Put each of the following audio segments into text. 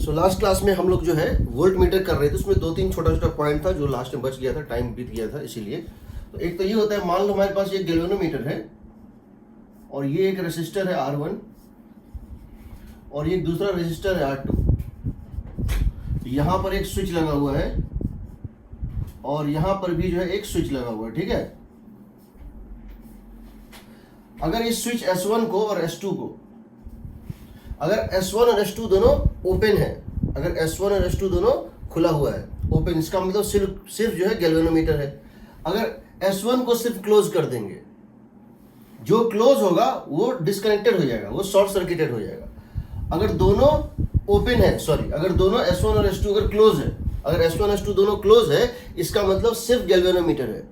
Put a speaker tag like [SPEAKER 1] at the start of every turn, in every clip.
[SPEAKER 1] So last class में हम लोग जो है वोल्ट मीटर कर रहे थे, उसमें दो तीन छोटा छोटा पॉइंट था जो लास्ट में बच गया था, टाइम बीत गया था इसीलिए। तो एक तो ये होता है, मान लो हमारे पास ये गैल्वेनोमीटर है और ये एक रेसिस्टर है R1 और ये दूसरा रेसिस्टर है R2। यहाँ पर एक स्विच लगा हुआ है और यहाँ पर भी जो है एक स्विच लगा हुआ है, ठीक है। अगर इस स्विच S1 को और S2 को, अगर S1 और S2 दोनों ओपन है, अगर S1 और S2 दोनों खुला हुआ है ओपन, इसका मतलब सिर्फ जो है गैल्वेनोमीटर है। अगर S1 को सिर्फ क्लोज कर देंगे, जो क्लोज होगा वो डिस्कनेक्टेड हो जाएगा, वो शॉर्ट सर्किटेड हो जाएगा। अगर दोनों ओपन है, सॉरी, अगर दोनों S1 और S2 अगर क्लोज है, अगर S1 S2 दोनों क्लोज है, इसका मतलब सिर्फ गैल्वेनोमीटर है।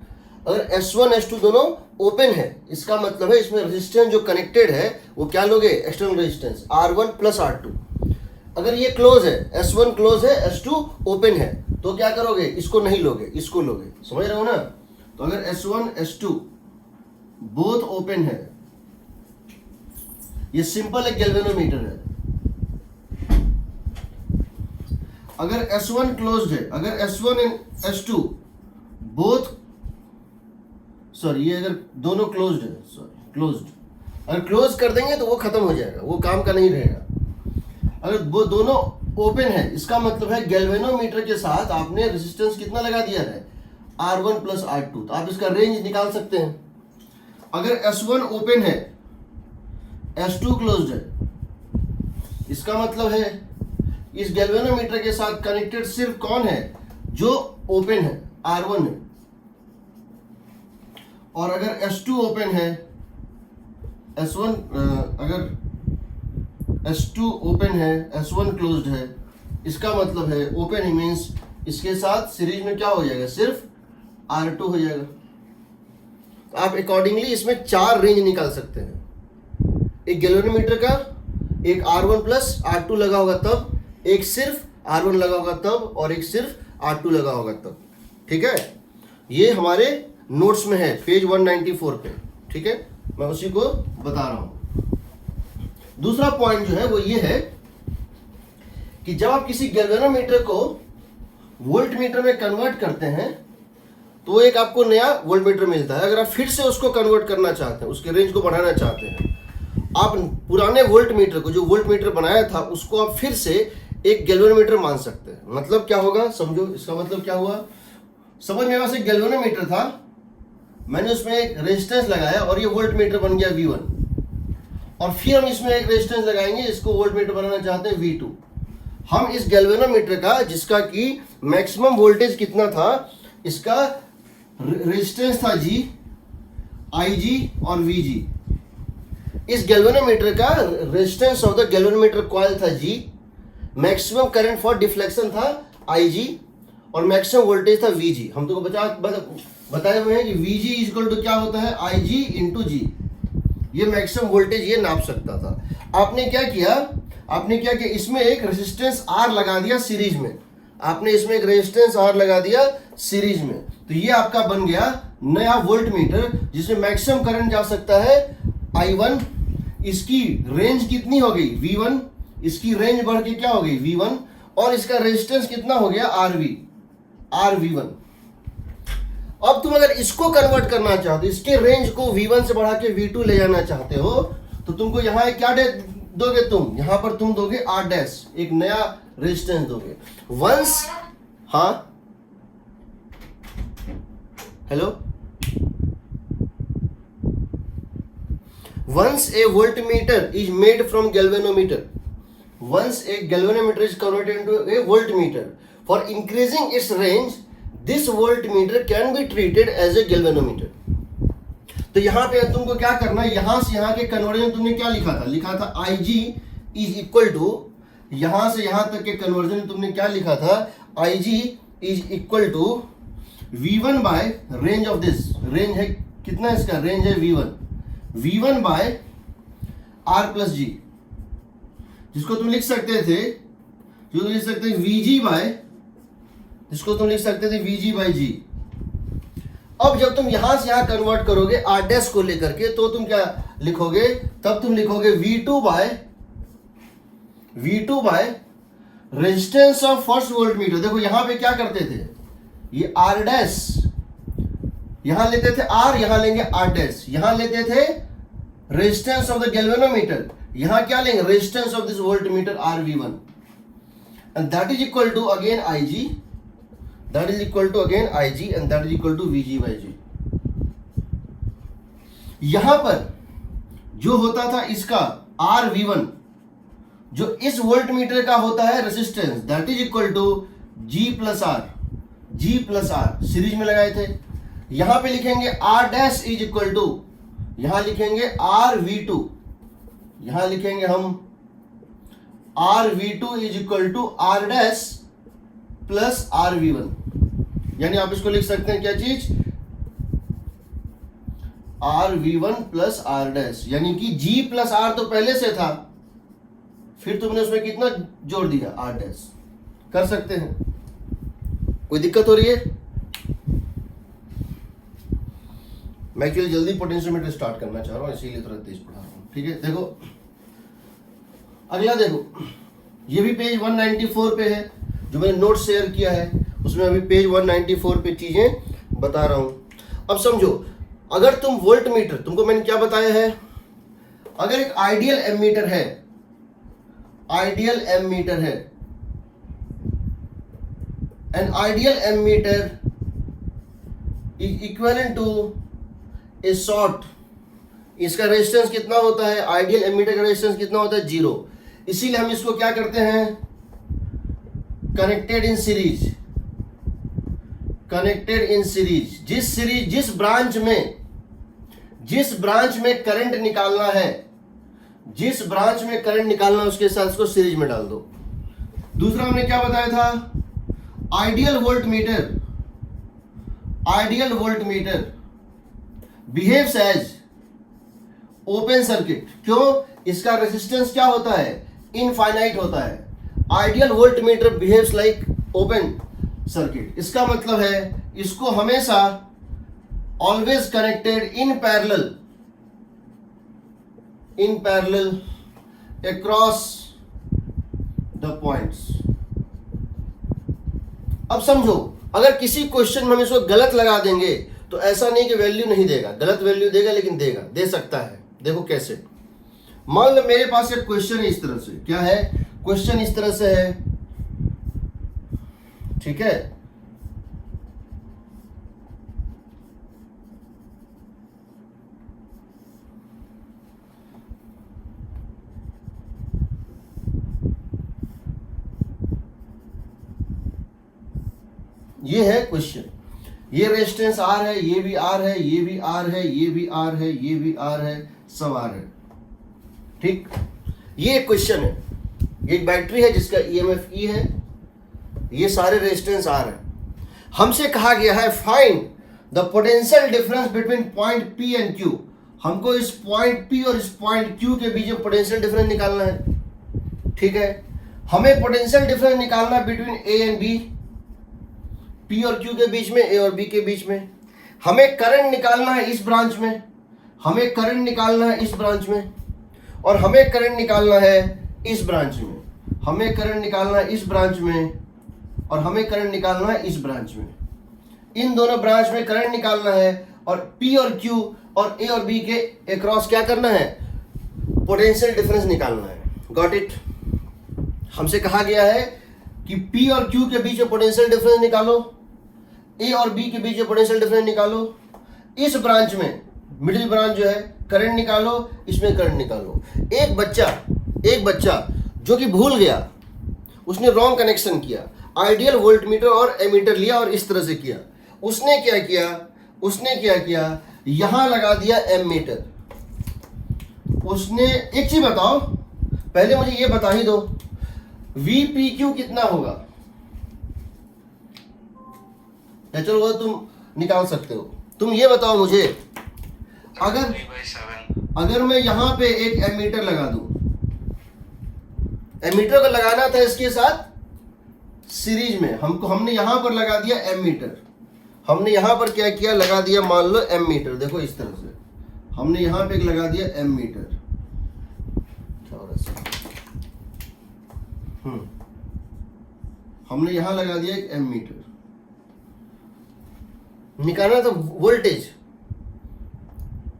[SPEAKER 1] अगर S1 S2 दोनों ओपन है, इसका मतलब है इसमें रेजिस्टेंस जो कनेक्टेड है वो क्या लोगे, external resistance R1 plus R2। अगर ये क्लोज है, S1 क्लोज है, S2 ओपन है, तो क्या करोगे, इसको नहीं लोगे, इसको लोगे। समझ रहे हो ना। तो अगर S1 S2 बोथ ओपन है, ये सिंपल एक गैल्वेनोमीटर है। अगर S1 क्लोज्ड है, अगर S1 and S2 both, sorry, ये अगर दोनों क्लोज्ड है, सॉरी क्लोज्ड, अगर क्लोज कर देंगे तो वो खत्म हो जाएगा, वो काम का नहीं रहेगा। अगर वो दोनों ओपन है, इसका मतलब है गैल्वेनोमीटर के साथ आपने रेजिस्टेंस कितना लगा दिया है, R1 प्लस R2। तो आप इसका रेंज निकाल सकते हैं। अगर S1 ओपन है, S2 क्लोज्ड है, इसका मतलब है इस गैल्वेनोमीटर के साथ कनेक्टेड सिर्फ कौन है, जो ओपन है, R1 है। और अगर S2 ओपन है, S1 अगर S2 ओपन है, S1 क्लोज्ड है, इसका मतलब है ओपन ही मीन्स इसके साथ सीरीज में क्या हो जाएगा, सिर्फ R2 हो जाएगा। तो आप अकॉर्डिंगली इसमें चार रेंज निकाल सकते हैं। एक गैल्वेनोमीटर का, एक R1 प्लस R2 लगा होगा तब, एक सिर्फ R1 लगा होगा तब, और एक सिर्फ R2 लगा होगा तब, ठीक है। ये हमारे नोट्स में है पेज 194 पे, ठीक है, मैं उसी को बता रहा हूं। दूसरा पॉइंट जो है वो ये है कि जब आप किसी गैल्वेनोमीटर को वोल्टमीटर में कन्वर्ट करते हैं तो एक आपको नया वोल्टमीटर मिलता है। अगर आप फिर से उसको कन्वर्ट करना चाहते हैं, उसके रेंज को बढ़ाना चाहते हैं, आप पुराने वोल्टमीटर को, जो वोल्टमीटर बनाया था, उसको आप फिर से एक गैल्वेनोमीटर मान सकते हैं। मतलब क्या होगा, समझो, इसका मतलब क्या हुआ। समझ मेरे पास एक गैल्वेनोमीटर था, मैंने उसमें एक रेजिस्टेंस लगाया और ये वोल्टमीटर बन गया V1। और फिर हम इसमें एक रेजिस्टेंस लगाएंगे, इसको वोल्टमीटर बनाना चाहते हैं V2। हम इस गैल्वेनोमीटर का, जिसका कि मैक्सिमम वोल्टेज कितना था, इसका रेजिस्टेंस था G, IG और VG। इस गैल्वेनोमीटर का resistance of the galvanometer coil था G, maximum current for deflection था IG और मैक्सिमम वोल्टेज था VG। हम तो बताए हुए हैं कि VG इक्वल टू क्या होता है, IG इंटू G। ये मैक्सिमम वोल्टेज ये नाप सकता था। आपने क्या किया, इसमें एक रेजिस्टेंस R लगा दिया सीरीज में, आपने इसमें एक रेजिस्टेंस R लगा दिया सीरीज में, तो ये आपका बन गया नया वोल्टमीटर, जिसमें मैक्सिमम करंट जा सकता है I1। इसकी रेंज कितनी हो गई, V1, इसकी रेंज बढ़ के क्या हो गई, V1, और इसका रेजिस्टेंस कितना हो गया, RV1। अब तुम अगर इसको कन्वर्ट करना चाहते हो, इसके रेंज को V1 से बढ़ा के V2 ले जाना चाहते हो, तो तुमको यहाँ क्या दोगे, तुम यहाँ पर तुम दोगे R', एक नया रेजिस्टेंस दोगे। वंस, हाँ, hello, once a voltmeter is made from galvanometer, once a galvanometer is converted into a voltmeter, for increasing its range this voltmeter can be treated as a galvanometer। तो यहाँ पे तुमको क्या करना है, यहाँ से यहाँ के कन्वर्जन तुमने क्या लिखा था IG इज इक्वल टू, यहाँ से यहाँ तक के कन्वर्जन तुमने क्या लिखा था, IG is equal to V1 by range of this, range है कितना, इसका रेंज है V1 bye R plus G, जिसको तुम लिख सकते थे, जो तुम लिख सकते थे VG बाय, जिसको तुम लिख सकते थे VG बाय G। अब जब तुम यहां से यहां कन्वर्ट करोगे R' को लेकर के, तो तुम क्या लिखोगे, तब तुम लिखोगे V2 bye resistance of first volt meter, देखो यहां पे क्या करते थे, ये आर डैश, यहां लेते थे आर, यहां लेंगे आर डैश, यहां लेते थे रेजिस्टेंस ऑफ द गैल्वेनोमीटर, यहां क्या लेंगे, resistance of this volt meter R वी1, and that is equal to again I G, that is equal to again I G, and that is equal to V G by G. यहां पर जो होता था इसका आर वी1, जो इस volt meter का होता है resistance, that is equal to G plus R, G plus R series में लगाए थे। यहां पे लिखेंगे R dash is equal to, यहां लिखेंगे आर वी टू, यहां लिखेंगे हम R V two is equal to R dash plus R V one, यानी आप इसको लिख सकते हैं क्या चीज, R V one plus R dash, यानी कि जी प्लस आर तो पहले से था, फिर तुमने उसमें कितना जोड़ दिया, आर डैश। कर सकते हैं, कोई दिक्कत हो रही है? मैं एक्चुअली जल्दी पोटेंशियोमीटर स्टार्ट करना चाह रहा हूं, इसीलिए थोड़ा तेज पढ़ा रहा हूं। ठीक है, देखो अगला देखो, ये भी पेज 194 पे है, जो मैंने नोट शेयर किया है उसमें अभी पेज 194 पे चीजें बता रहा हूं। अब समझो, अगर तुम वोल्ट मीटर, तुमको मैंने क्या बताया है, अगर एक आइडियल एमीटर है, आइडियल एमीटर है, an ideal ammeter is equivalent to a short, इसका रेजिस्टेंस कितना होता है, आइडियल एमीटर का रेजिस्टेंस कितना होता है, 0, इसीलिए हम इसको क्या करते हैं, connected in series, connected in series, जिस ब्रांच में करंट निकालना है, जिस ब्रांच में करंट निकालना है उसके साथ इसको सीरीज में डाल दो। दूसरा हमने क्या बताया था, ideal volt meter behaves as open circuit, क्यों, इसका रेजिस्टेंस क्या होता है, इनफाइनाइट होता है। Ideal volt meter behaves like open circuit, इसका मतलब है इसको हमेशा always connected in parallel across the points. अब समझो, अगर किसी क्वेश्चन में हम इसको गलत लगा देंगे तो ऐसा नहीं कि वैल्यू नहीं देगा, गलत वैल्यू देगा, लेकिन देगा, दे सकता है। देखो कैसे, मान लो मेरे पास एक क्वेश्चन है इस तरह से, क्या है, क्वेश्चन इस तरह से है, ठीक है, ये है क्वेश्चन, ये रेजिस्टेंस आर है, ये भी आर है, ये भी आर है, ये भी आर है, ये भी आर है, सब आर है, ठीक। ये क्वेश्चन है, एक बैटरी है जिसका ईएमएफ ई है, ये सारे रेजिस्टेंस आर है। हमसे कहा गया है find the potential difference between point P and Q, हमको इस पॉइंट पी और इस पॉइंट क्यू के बीच में पोटेंशियल डिफरेंस निकालना है, ठीक है। हमें पोटेंशियल डिफरेंस निकालना है between a and b, p और क्यू के बीच में, ए और बी के बीच में। हमें करंट निकालना है इस ब्रांच में, हमें करंट निकालना है इस ब्रांच में, और हमें करंट निकालना है इस ब्रांच में, हमें करंट निकालना है इस ब्रांच में, और हमें करंट निकालना है इस ब्रांच में। इन दोनों ब्रांच में करंट निकालना है, और पी और क्यू और ए और बी के अक्रॉस क्या करना है, पोटेंशियल डिफरेंस निकालना है। Got it. हमसे कहा गया है कि पी और क्यू के बीच में पोटेंशियल डिफरेंस निकालो, ए और बी के बीच में पोटेंशियल डिफरेंस निकालो, इस ब्रांच में मिडिल ब्रांच जो है करंट निकालो, इसमें करंट निकालो। एक बच्चा जो कि भूल गया, उसने रॉन्ग कनेक्शन किया, आइडियल वोल्टमीटर और एमीटर लिया और इस तरह से किया। उसने क्या किया, यहां लगा दिया एमीटर। उसने, एक चीज बताओ, पहले मुझे ये बता ही दो, VPQ कितना होगा, या चलो वो तुम निकाल सकते हो। तुम ये बताओ मुझे, अगर मैं यहां पे एक एमीटर लगा दूं, एमीटर को लगाना था इसके साथ सीरीज में, हमने यहां पर लगा दिया एमीटर, हमने यहां पर क्या किया, लगा दिया मान लो एमीटर। देखो इस तरह से हमने यहां पे लगा दिया एमीटर, हमने यहां लगा दिया एक एमीटर, निकालना था वोल्टेज,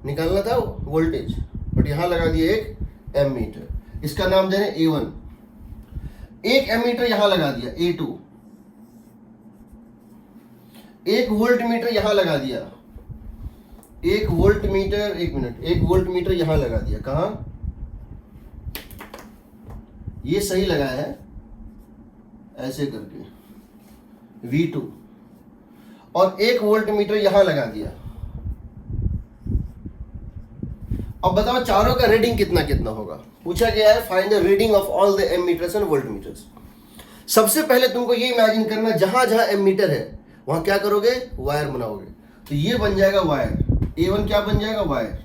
[SPEAKER 1] निकालना था वोल्टेज, बट यहां लगा दिया एक एमीटर, इसका नाम दे रहे A1। एक एमीटर यहां लगा दिया A2, एक वोल्ट मीटर यहां लगा दिया, एक वोल्ट मीटर, एक मिनट, एक वोल्ट मीटर यहां लगा दिया, कहां, ये सही लगाया है ऐसे करके V2, और एक वोल्ट मीटर यहां लगा दिया। अब बताओ चारों का रीडिंग कितना कितना होगा। पूछा गया है find the reading of all the ammeters and voltmeters. सबसे पहले तुमको ये इमेजिन करना, जहां जहां एमीटर है वहां क्या करोगे, वायर बनाओगे। तो ये बन जाएगा वायर, A1 क्या बन जाएगा, वायर,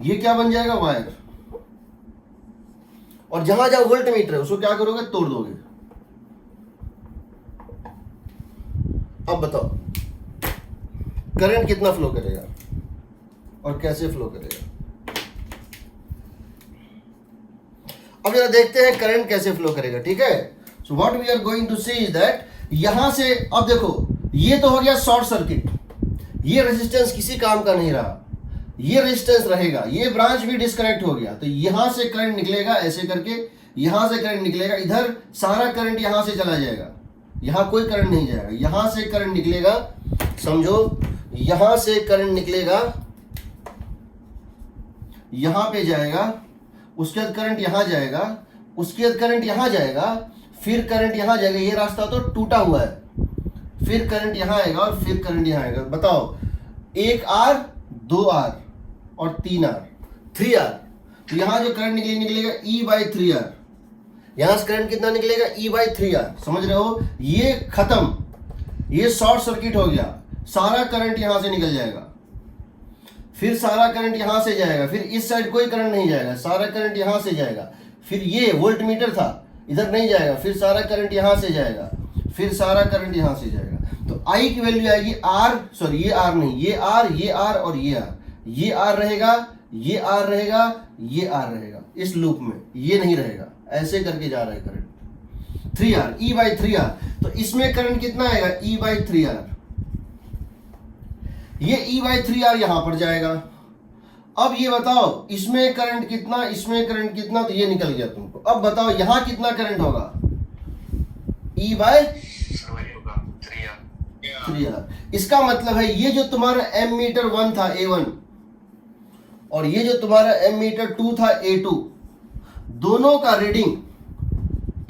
[SPEAKER 1] ये क्या बन जाएगा, वायर, और जहां जहां वोल्ट मीटर है उसको क्या करोगे, तोड़ दोगे। अब बताओ करंट कितना फ्लो करेगा और कैसे फ्लो करेगा। अब जरा देखते हैं करंट कैसे फ्लो करेगा, ठीक है। So what we are going to see is that यहां से, अब देखो ये तो हो गया शॉर्ट सर्किट, ये रेजिस्टेंस किसी काम का नहीं रहा, ये रेजिस्टेंस रहेगा, ये ब्रांच भी डिस्कनेक्ट हो गया, तो यहां से करंट निकलेगा ऐसे करके, यहां से करंट निकलेगा, इधर सारा करंट यहां से चला जाएगा, यहां कोई करंट नहीं जाएगा, यहां से करंट निकलेगा, समझो यहां से करंट निकलेगा, यहां पे जाएगा, उसके बाद करंट यहां जाएगा, उसके बाद करंट यहां जाएगा, फिर करंट यहां जाएगा, ये रास्ता तो टूटा हुआ है, फिर करंट यहां आएगा और फिर करंट यहां आएगा। बताओ 1R 2R और 3R 3R, तो यहां जो करंट निकलेगा E/3R, यहां से करंट कितना निकलेगा, E/3R, समझ रहे हो। ये खत्म, ये शॉर्ट सर्किट हो गया, सारा करंट यहां से निकल जाएगा, फिर सारा करंट यहां से जाएगा, फिर इस साइड कोई करंट नहीं जाएगा, सारा करंट यहां से जाएगा, फिर ये वोल्ट मीटर था इधर नहीं जाएगा, फिर सारा करंट यहां से जाएगा, फिर सारा करंट यहां से जाएगा। तो I की वैल्यू आएगी R, सॉरी ये R नहीं, ये R, ये R और ये R, ये R रहेगा, ये R रहेगा, ये R रहेगा, इस लूप में ये नहीं रहेगा, ऐसे करके जा रहा है करंट 3R, E/3R। तो इसमें करंट कितना आएगा, E/3R, ये E/3R यहां पर जाएगा। अब ये बताओ इसमें करंट कितना, इसमें करंट कितना, तो ये निकल गया तुमको। अब बताओ यहां कितना करंट होगा, E/3R। इसका मतलब है ये जो तुम्हारा एमीटर 1 था A1 और ये जो तुम्हारा एमीटर 2 था A2, दोनों का रीडिंग,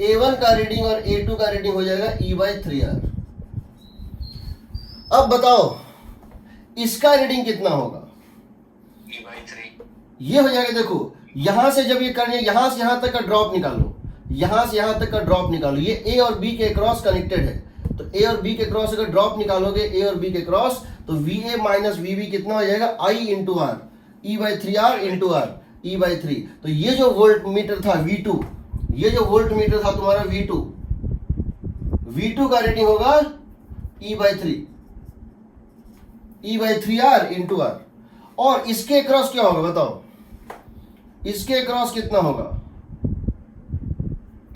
[SPEAKER 1] A1 का रीडिंग और A2 का रीडिंग हो जाएगा E/3R। अब बताओ इसका रीडिंग कितना होगा,
[SPEAKER 2] E/3।
[SPEAKER 1] ये हो जाएगा, देखो यहां से जब ये करने, यहां से यहां तक का ड्रॉप निकालो, यहां से यहां तक का ड्रॉप निकालो, ये A और B के क्रॉस कनेक्टेड है, तो A और B के क्रॉस अगर ड्रॉप निकालोगे A और B के क्रॉस, तो VA माइनस VB कितना हो जाएगा, I into R, E/3R into R, E/3। तो ये जो वोल्ट मीटर था V2, ये जो वोल्ट मीटर था तुम्हारा V2, V2 का रेटिंग होगा E/3R इंटू R, और इसके क्रॉस क्या होगा बताओ, इसके क्रॉस कितना होगा,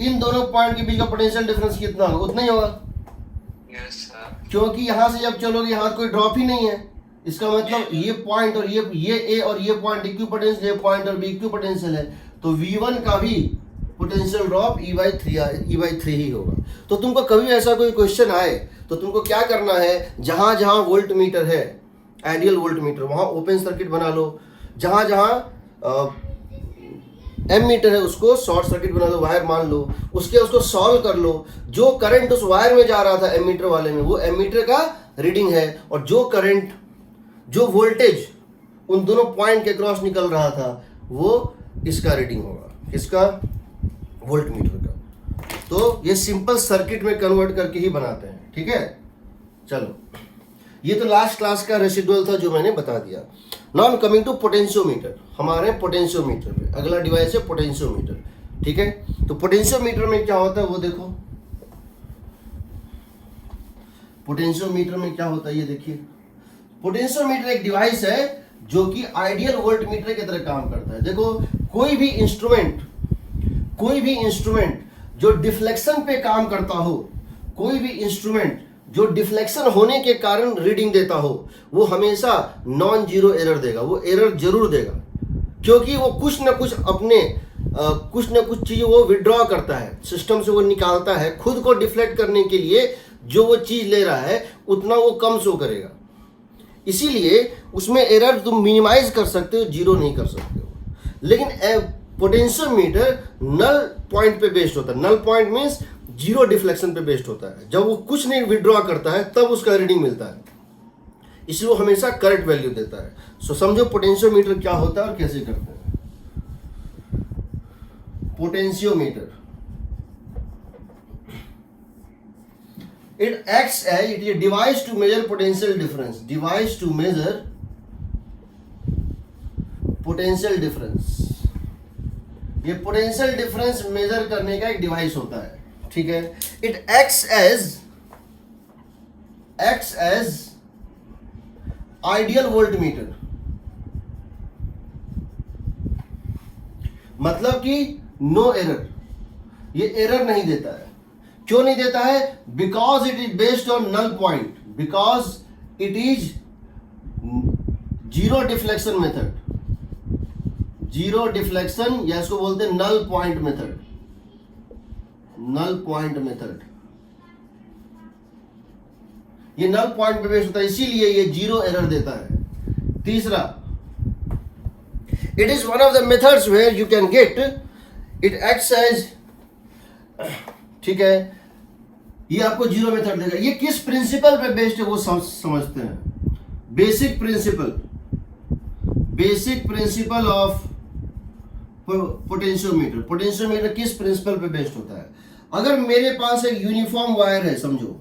[SPEAKER 1] इन दोनों पॉइंट के बीच का पोटेंशियल डिफरेंस कितना होगा, उतना ही होगा, क्योंकि यहां से जब चलोगे यहां कोई ड्रॉप ही नहीं है, इसका मतलब ये पॉइंट और ये A और ये पॉइंट इक्विपोटेंशियल, ये पॉइंट और B इक्विपोटेंशियल है, तो V1 का भी पोटेंशियल ड्रॉप E/3 ही होगा। तो तुमको कभी ऐसा कोई क्वेश्चन आए तो तुमको क्या करना है, जहां जहां वोल्ट मीटर है, आइडियल वोल्ट मीटर, वहां ओपन सर्किट बना लो, जहां जहां एम मीटर है उसको शॉर्ट सर्किट बना लो, वायर मान लो, उसको सॉल्व कर लो, जो करंट उस वायर में जा रहा था एम मीटर वाले में वो एम मीटर का रीडिंग है, और जो करंट, जो वोल्टेज उन दोनों पॉइंट के क्रॉस निकल रहा था वो इसका रीडिंग होगा, इसका वोल्ट मीटर का। तो ये सिंपल सर्किट में कन्वर्ट करके ही बनाते हैं, ठीक है। चलो ये तो लास्ट क्लास का रेसिडुअल था जो मैंने बता दिया। Now I am coming to potentiometer. हमारे पोटेंशियोमीटर पे अगला डिवाइस है पोटेंशियोमीटर, ठीक है। तो पोटेंशियोमीटर में क्या होता है वो देखो, पोटेंशियोमीटर में क्या होता है ये देखिए। पोटेंशियोमीटर एक डिवाइस है जो कि आइडियल वोल्ट मीटर की तरह काम करता है। देखो कोई भी इंस्ट्रूमेंट, कोई भी इंस्ट्रूमेंट जो डिफ्लेक्शन पे काम करता हो, कोई भी इंस्ट्रूमेंट जो डिफ्लेक्शन होने के कारण रीडिंग देता हो, वो हमेशा नॉन जीरो एरर देगा, वो एरर जरूर देगा, क्योंकि वो कुछ ना कुछ अपने कुछ ना कुछ चीज वो विड्रॉ करता है, सिस्टम से वो निकालता है, खुद को डिफ्लेक्ट करने के लिए जो वो चीज ले रहा है उतना वो कम शो करेगा। इसीलिए उसमें एरर तुम मिनिमाइज कर सकते हो, जीरो नहीं कर सकते हो। लेकिन पोटेंशियोमीटर नल पॉइंट पे बेस्ड होता है। Null point means zero deflection पे बेस्ड होता है। जब वो कुछ नहीं विड्रॉ करता है तब उसका रीडिंग मिलता है, इसलिए वो हमेशा करेक्ट वैल्यू देता है। सो समझो पोटेंशियोमीटर क्या होता है और कैसे करते हैं। Potentiometer, it acts as it is a device to measure potential difference, device to measure potential difference। ये पोटेंशियल डिफरेंस मेजर करने का एक डिवाइस होता है, ठीक है। It acts as ideal voltmeter, मतलब कि नो एरर, ये एरर नहीं देता है। क्यों नहीं देता है? Because it is based on null point, because it is zero deflection method, zero deflection, या इसको बोलते हैं null point method, null point method. ये नल पॉइंट पे बेस्ड होता है, इसीलिए ये जीरो एरर देता है। तीसरा, it is one of the methods where you can get, it acts as, ठीक है, ये आपको जीरो मेथड देगा। ये किस प्रिंसिपल पे बेस्ड है वो समझते हैं। Basic principle of potentiometer. Potentiometer किस प्रिंसिपल पे बेस्ड होता है? अगर मेरे पास एक यूनिफॉर्म वायर है, समझो,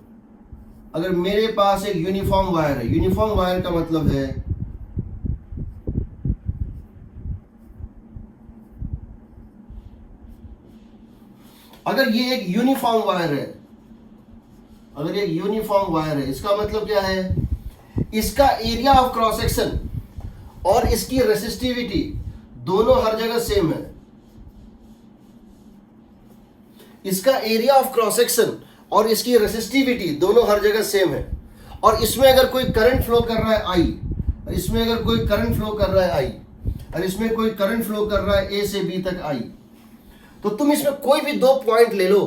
[SPEAKER 1] अगर मेरे पास एक यूनिफॉर्म वायर है, यूनिफॉर्म वायर का मतलब है अगर ये एक यूनिफॉर्म वायर है, अगर ये यूनिफॉर्म वायर है, इसका मतलब क्या है? इसका एरिया ऑफ क्रॉस सेक्शन और इसकी रेसिस्टिविटी दोनों हर जगह सेम है। इसका एरिया ऑफ क्रॉस सेक्शन और इसकी रेसिस्टिविटी दोनों हर जगह सेम है। और इसमें अगर कोई करंट फ्लो कर रहा है आई, इसमें अगर कोई करंट फ्लो कर रहा है आई, और इसमें कोई करंट फ्लो कर रहा है ए से बी तक आई, तो तुम इसमें कोई भी दो पॉइंट ले लो,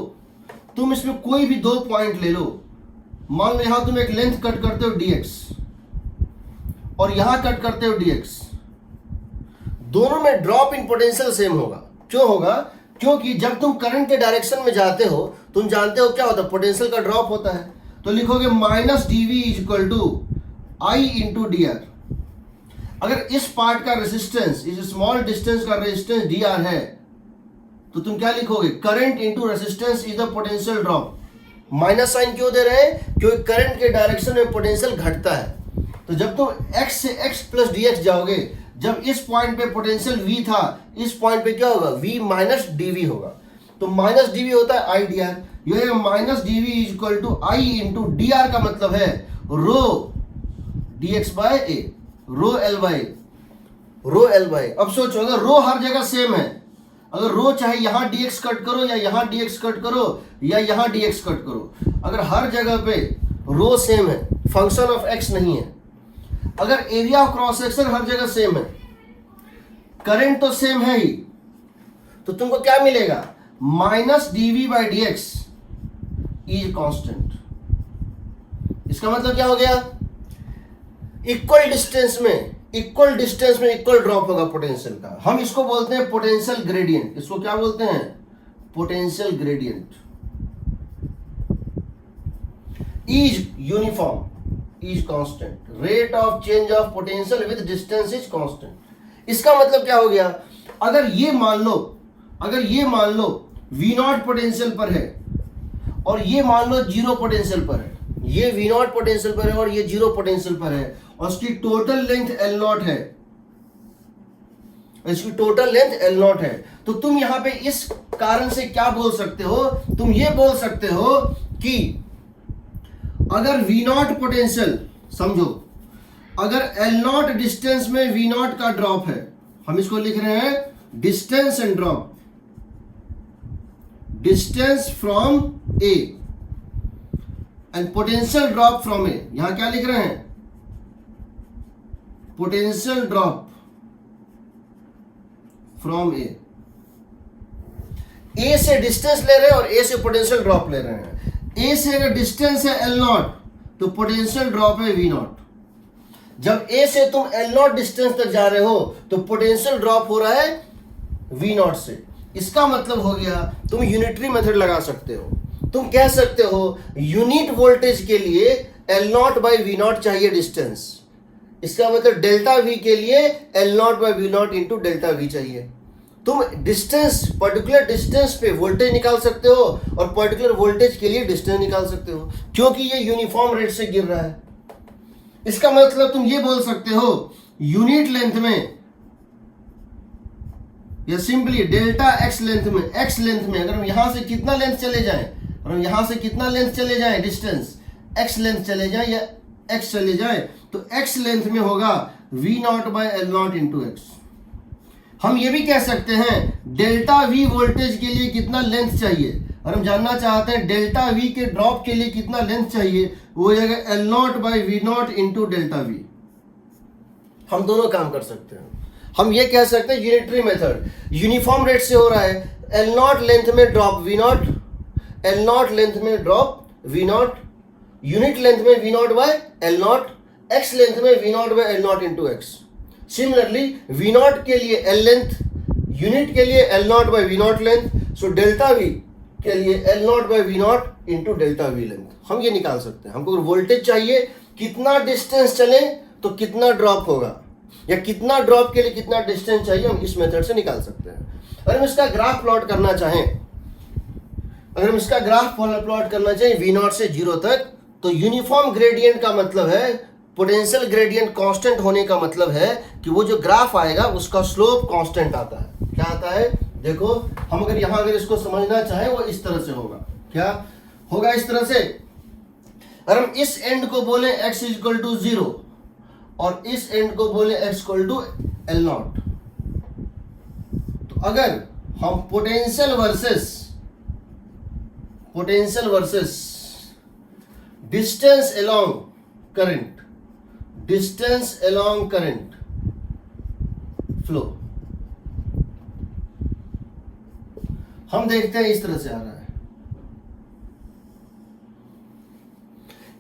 [SPEAKER 1] तुम इसमें कोई भी दो पॉइंट ले लो। मान लो यहां तुम एक लेंथ कट करते हो dx और यहां कट करते हो dx, दोनों में ड्रॉप इन पोटेंशियल सेम होगा। क्यों होगा? क्योंकि जब तुम करंट के डायरेक्शन में जाते हो, तुम जानते हो क्या होता है, पोटेंशियल का ड्रॉप होता है। तो लिखोगे minus dv is equal to I into D R. अगर इस पार्ट का रेजिस्टेंस, इस स्मॉल डिस्टेंस का रेजिस्टेंस dr है, तो तुम क्या लिखोगे? Current into resistance is the potential drop. Minus sign क्यों दे रहे हैं? क्योंकि करंट के डायरेक्शन में पोटेंशियल घटता है। तो जब तुम x से x प्लस dx जाओगे, जब इस पॉइंट पे पोटेंशियल v था, इस पॉइंट पे क्या होगा? v माइनस dv होगा। तो माइनस dv होता है आई डी आर। यह minus dv is equal to I into D R का मतलब है rho dx by a, rho L by. अब सोचो, अगर रो हर जगह सेम है, अगर रो चाहे यहां dx कट करो या यहां dx कट करो या यहां dx कट करो, अगर हर जगह पे रो सेम है, फंक्शन ऑफ x नहीं है, अगर एरिया ऑफ क्रॉस सेक्शन हर जगह सेम है, करंट तो सेम है ही, तो तुमको क्या मिलेगा? Minus dv by dx is constant. इसका मतलब क्या हो गया? इक्वल डिस्टेंस में इक्वल ड्रॉप होगा पोटेंशियल का। हम इसको बोलते हैं पोटेंशियल ग्रेडियंट। इसको क्या बोलते हैं? Potential gradient. Is uniform, is constant, rate of change of potential with distance is constant. इसका मतलब क्या हो गया? अगर ये मान लो V नॉट पोटेंशियल पर है और ये मान लो जीरो पोटेंशियल पर है, ये V नॉट पोटेंशियल पर है और ये जीरो पोटेंशियल पर है, और उसकी टोटल लेंथ L नॉट है, इसकी टोटल लेंथ L नॉट है, तो तुम यहां पे इस कारण से क्या बोल सकते हो? तुम ये बोल सकते हो कि अगर V नॉट पोटेंशियल, समझो, अगर L नॉट डिस्टेंस में V नॉट का ड्रॉप है, हम इसको लिख रहे हैं distance and drop, distance from A and potential drop from A. यहां क्या लिख रहे हैं? Potential drop from A. A से डिस्टेंस ले रहे हैं और ए से पोटेंशियल ड्रॉप ले रहे हैं। ए से अगर डिस्टेंस है एल नॉट तो पोटेंशियल ड्रॉप है वी नॉट। जब ए से तुम एल नॉट डिस्टेंस तक जा रहे हो तो पोटेंशियल ड्रॉप हो रहा है वी नॉट से। इसका मतलब हो गया तुम यूनिटरी मेथड लगा सकते हो। तुम कह सकते हो यूनिट वोल्टेज के लिए L naught by V naught चाहिए डिस्टेंस। इसका मतलब डेल्टा वी के लिए L naught by V naught into delta V चाहिए। तुम डिस्टेंस, पर्टिकुलर डिस्टेंस पे वोल्टेज निकाल सकते हो और पर्टिकुलर वोल्टेज के लिए डिस्टेंस निकाल सकते हो, क्योंकि ये यूनिफॉर्म रेट से गिर रहा है। इसका मतलब तुम ये बोल सकते हो यूनिट लेंथ में या सिंपली डेल्टा एक्स लेंथ में अगर हम यहां से कितना लेंथ चले जाएं, और हम यहां से कितना लेंथ चले जाएं, डिस्टेंस एक्स लेंथ चले जाएं या एक्स चले जाए, तो एक्स लेंथ में होगा V naught by L naught into X. हम ये भी कह सकते हैं डेल्टा वी वोल्टेज के लिए कितना लेंथ चाहिए, और हम जानना चाहते हैं डेल्टा वी के ड्रॉप के लिए कितना लेंथ चाहिए, वो हो जाएगा L naught by V naught into delta V. हम दोनों काम कर सकते हैं। हम ये कह सकते हैं यूनिटरी मेथड यूनिफॉर्म रेट से हो रहा है, एल नॉट लेंथ में drop V naught, L naught length में drop V naught, unit length में V naught by L naught, X length में V naught by L naught into X. Similarly V naught के लिए L length, unit के लिए L naught by V naught length, so delta V के लिए L naught by V naught into delta V length. हम ये निकाल सकते हैं। हमको वोल्टेज चाहिए कितना डिस्टेंस चले तो कितना ड्रॉप होगा, या कितना ड्रॉप के लिए कितना डिस्टेंस चाहिए, हम इस मेथड से निकाल सकते हैं। अगर हम इसका ग्राफ प्लॉट करना चाहें, अगर हम इसका ग्राफ प्लॉट करना चाहें वी नॉट से जीरो तक, तो यूनिफॉर्म ग्रेडियंट का मतलब है, पोटेंशियल ग्रेडियंट कांस्टेंट होने का मतलब है कि वो जो ग्राफ आएगा उसका स्लोप कांस्टेंट आता है। क्या आता है? देखो, हम अगर यहां अगर इसको समझना चाहें वो इस तरह से होगा। क्या होगा? इस तरह से, अगर हम इस एंड को बोले x इक्वल टू 0 और इस एंड को बोले x equal to L naught, तो अगर हम potential versus distance along current flow, हम देखते हैं इस तरह से आ रहा है।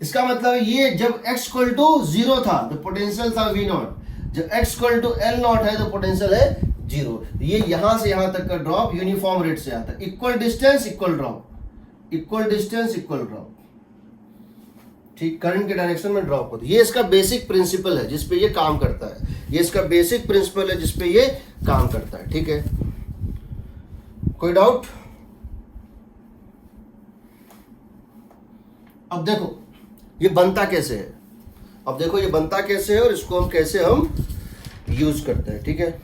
[SPEAKER 1] इसका मतलब ये जब x इक्वल टू 0 था तो पोटेंशियल था v नॉट, जब x equal to L naught है तो पोटेंशियल है 0। ये यहां से यहां तक का ड्रॉप यूनिफॉर्म रेट से आता है। Equal distance equal drop, equal distance equal drop, ठीक, करंट के डायरेक्शन में ड्रॉप होता है। ये इसका बेसिक प्रिंसिपल है जिसपे ये काम करता है। ये इसका बेसिक प्रिंसिपल है जिसपे ये काम करता है। ठीक है, कोई डाउट? अब देखो ये बनता कैसे है, अब देखो ये बनता कैसे है और इसको हम कैसे यूज करते हैं। ठीक है,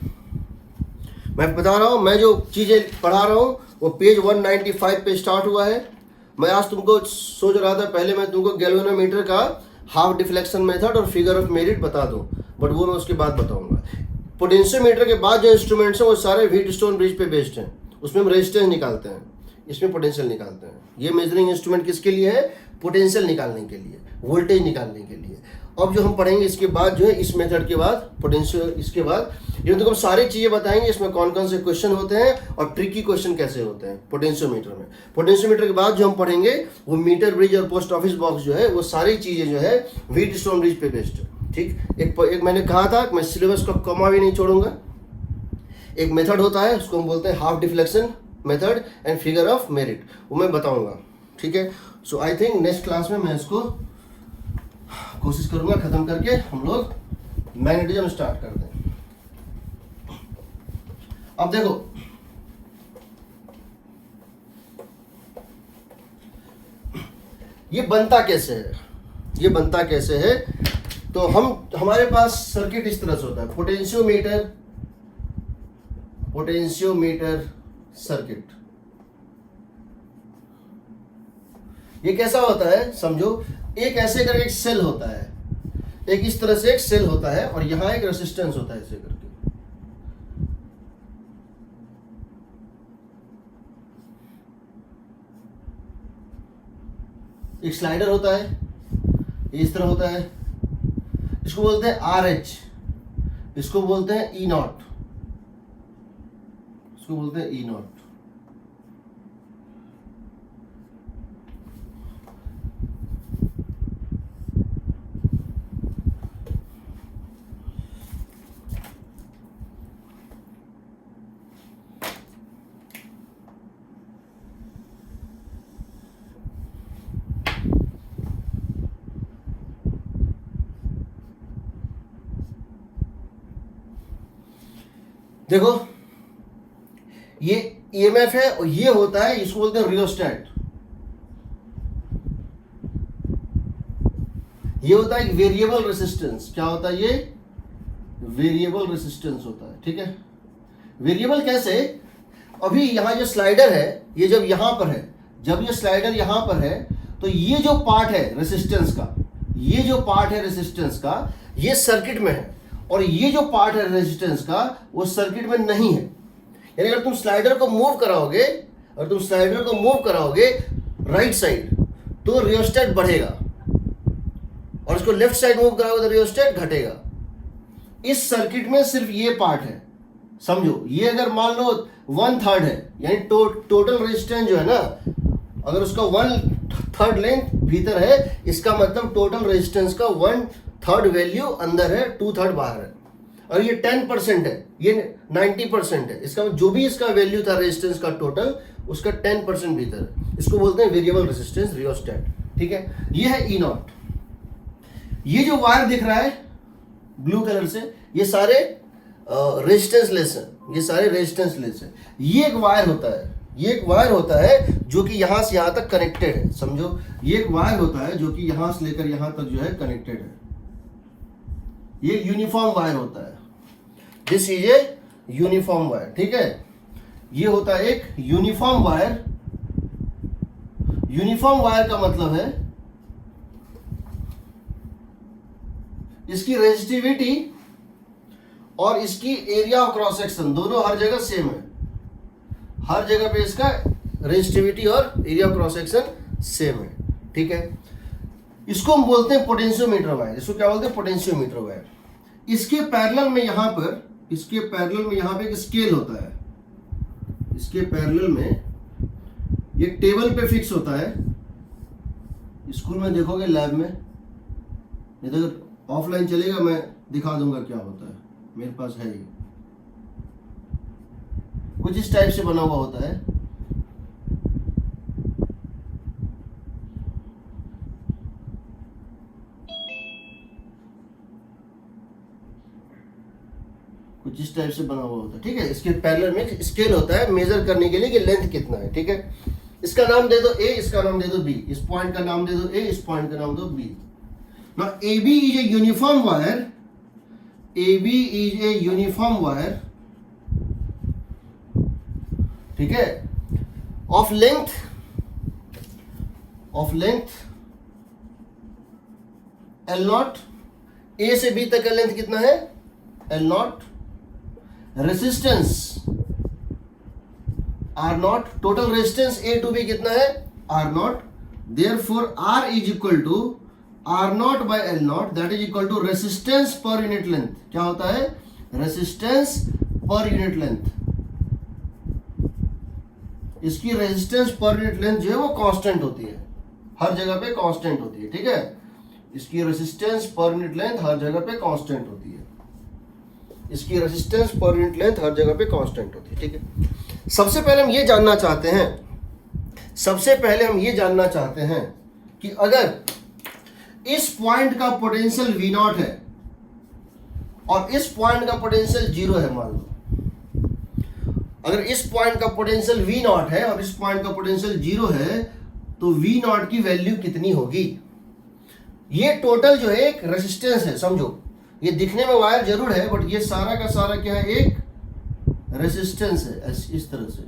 [SPEAKER 1] मैं बता रहा हूं, मैं जो चीजें पढ़ा रहा हूं वो पेज 195 पे स्टार्ट हुआ है। मैं आज तुमको सोच रहा था पहले मैं तुमको गैल्वेनोमीटर का हाफ डिफ्लेक्शन मेथड और फिगर ऑफ मेरिट बता दूं, बट वो मैं उसके बाद बताऊंगा। पोटेंशियोमीटर के बाद जो इंस्ट्रूमेंट्स हैं वो सारे व्हीटस्टोन ब्रिज पे बेस्ड हैं। उसमें हम रेजिस्टेंस निकालते हैं, इसमें पोटेंशियल निकालते हैं। ये मेजरिंग इंस्ट्रूमेंट किसके लिए है? पोटेंशियल निकालने के लिए, वोल्टेज निकालने के लिए। अब जो हम पढ़ेंगे इसके बाद जो है, इस मेथड के बाद पोटेंशियल, इसके बाद ये तो हम सारी चीजें बताएंगे इसमें कौन कौन से क्वेश्चन होते हैं और ट्रिकी क्वेश्चन कैसे होते हैं पोटेंशियोमीटर में। पोटेंशियोमीटर के बाद जो हम पढ़ेंगे वो मीटर ब्रिज और पोस्ट ऑफिस बॉक्स जो है वो सारी चीजें जो है व्हीटस्टोन ब्रिज पे बेस्ड है। ठीक, एक मैंने कहा था मैं सिलेबस का कॉमा भी नहीं छोड़ूंगा। एक मेथड होता है उसको हम बोलते हैं half deflection method and figure of merit, वो मैं बताऊंगा। ठीक है, सो आई थिंक नेक्स्ट क्लास में मैं इसको कोशिश करूंगा खत्म करके हम लोग मैग्नेटिज्म स्टार्ट कर दें। अब देखो, ये बनता कैसे है, ये बनता कैसे है? तो हमारे पास सर्किट इस तरह से होता है, पोटेंशियोमीटर सर्किट। ये कैसा होता है समझो, एक ऐसे करके एक सेल होता है, एक इस तरह से एक सेल होता है और यहां एक रेसिस्टेंस होता है ऐसे करके। एक स्लाइडर होता है, इस तरह होता है, इसको बोलते हैं RH, इसको बोलते हैं E0, इसको बोलते हैं E0। देखो ये EMF है और ये होता है, इसको बोलते हैं रियोस्टेट। ये होता है एक वेरिएबल रेसिस्टेंस। क्या होता है ये? वेरिएबल रेसिस्टेंस होता है। ठीक है, वेरिएबल कैसे? अभी यहां जो स्लाइडर है, ये जब यहां पर है, जब ये स्लाइडर यहां पर है, तो ये जो पार्ट है रेसिस्टेंस का, ये जो पार्ट है रेसिस्टेंस का, ये सर्किट में है, और ये जो पार्ट है रेजिस्टेंस का वो सर्किट में नहीं है। यानी अगर तुम स्लाइडर को मूव कराओगे, और तुम स्लाइडर को मूव कराओगे राइट साइड, तो रियोस्टेट बढ़ेगा, और इसको लेफ्ट साइड मूव कराओगे तो रियोस्टेट घटेगा। इस सर्किट में सिर्फ ये पार्ट है, समझो। ये अगर मान लो 1/3 है, यानी टोटल रेजिस्टेंस जो है ना, अगर उसका 1/3 लेंथ भीतर है, इसका मतलब टोटल रेजिस्टेंस का 1/3 वैल्यू अंदर है, 2/3 बाहर है। और ये 10% है, ये 90% है। इसका जो भी इसका वैल्यू था रेजिस्टेंस का टोटल, उसका 10% भीतर है। इसको बोलते हैं वेरिएबल रेजिस्टेंस, रियोस्टेट। ठीक है, ये है E0। ये जो वायर दिख रहा है ब्लू कलर से, ये सारे रेजिस्टेंस लेस है, ये सारे रेजिस्टेंस लेस है। ये एक वायर होता है, ये एक वायर होता है जो कि यहां से यहां तक कनेक्टेड है, समझो। ये एक वायर होता है जो कि यहां से लेकर यहां तक जो है कनेक्टेड है। ये यूनिफॉर्म वायर होता है। This is a uniform wire. ठीक है, ये होता है एक यूनिफॉर्म वायर। यूनिफॉर्म वायर का मतलब है इसकी रेजिस्टिविटी और इसकी एरिया ऑफ क्रॉस सेक्शन दोनों हर जगह सेम है। हर जगह पे इसका रेजिस्टिविटी और area of cross section same है। ठीक है, इसको हम बोलते हैं पोटेंशियोमीटर वायर। इसको क्या बोलते हैं? Potentiometer wire. इसके पैरेलल में यहां पर, इसके पैरेलल में यहां पे एक स्केल होता है। इसके पैरेलल में ये टेबल पे फिक्स होता है। स्कूल में देखोगे, लैब में, नहीं तो अगर ऑफलाइन चलेगा मैं दिखा दूंगा क्या होता है, मेरे पास है ये। कुछ इस टाइप से बना हुआ होता है। कुछ इस टाइप से बना हुआ होता है। ठीक है, इसके पैरेलल में स्केल होता है मेजर करने के लिए कि लेंथ कितना है। ठीक है, इसका नाम दे दो A, इसका नाम दे दो B, इस पॉइंट का नाम दे दो A, इस पॉइंट का नाम दो B। Now AB is a uniform wire. AB is a uniform wire. ठीक है, of length L0। A से B तक का लेंथ कितना है? L0। Resistance R0। Total resistance A to B कितना है? R0। Therefore R is equal to R0 by L0, that is equal to resistance per unit length। क्या होता है? रेसिस्टेंस पर यूनिट लेंथ। इसकी रेजिस्टेंस पर यूनिट लेंथ जो है वो कांस्टेंट होती है, हर जगह पे कांस्टेंट होती है। ठीक है, इसकी रेजिस्टेंस पर यूनिट लेंथ हर जगह पे कांस्टेंट होती है। इसकी रेजिस्टेंस पर यूनिट लेंथ हर जगह पे कांस्टेंट होती है। ठीक है, सबसे पहले हम ये जानना चाहते हैं, कि अगर इस पॉइंट का पोटेंशियल V0 है और इस पॉइंट का पोटेंशियल 0 है, मान लो अगर इस पॉइंट का पोटेंशियल V0 है और इस पॉइंट का पोटेंशियल 0 है, तो V0 की वैल्यू कितनी होगी? ये टोटल जो है एक रेजिस्टेंस है, समझो। ये दिखने में वायर जरूर है, बट ये सारा का सारा क्या है? एक रेजिस्टेंस है। इस तरह से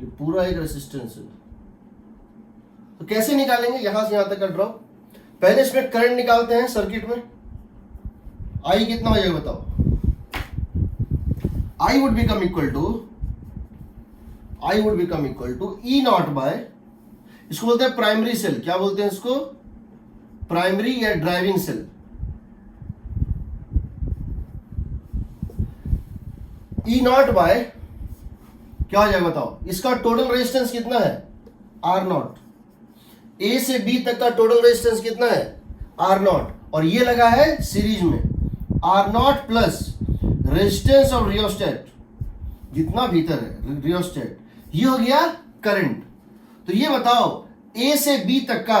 [SPEAKER 1] ये पूरा एक रेजिस्टेंस है। तो कैसे निकालेंगे यहां से यहां तक का ड्रॉप? पहले इसमें करंट निकालते हैं सर्किट में। I कितना हो जाएगा बताओ? I would become equal to E0 by, इसको बोलते हैं प्राइमरी सेल। क्या बोलते हैं इसको? प्राइमरी या driving cell. E naught by क्या हो जाएगा बताओ? इसका टोटल रेजिस्टेंस कितना है? R not. ए से बी तक का टोटल रेजिस्टेंस कितना है? R naught. और ये लगा है सीरीज में R naught plus resistance of rheostat, जितना भीतर है रियोस्टेट, ये हो गया करंट। तो ये बताओ ए से बी तक का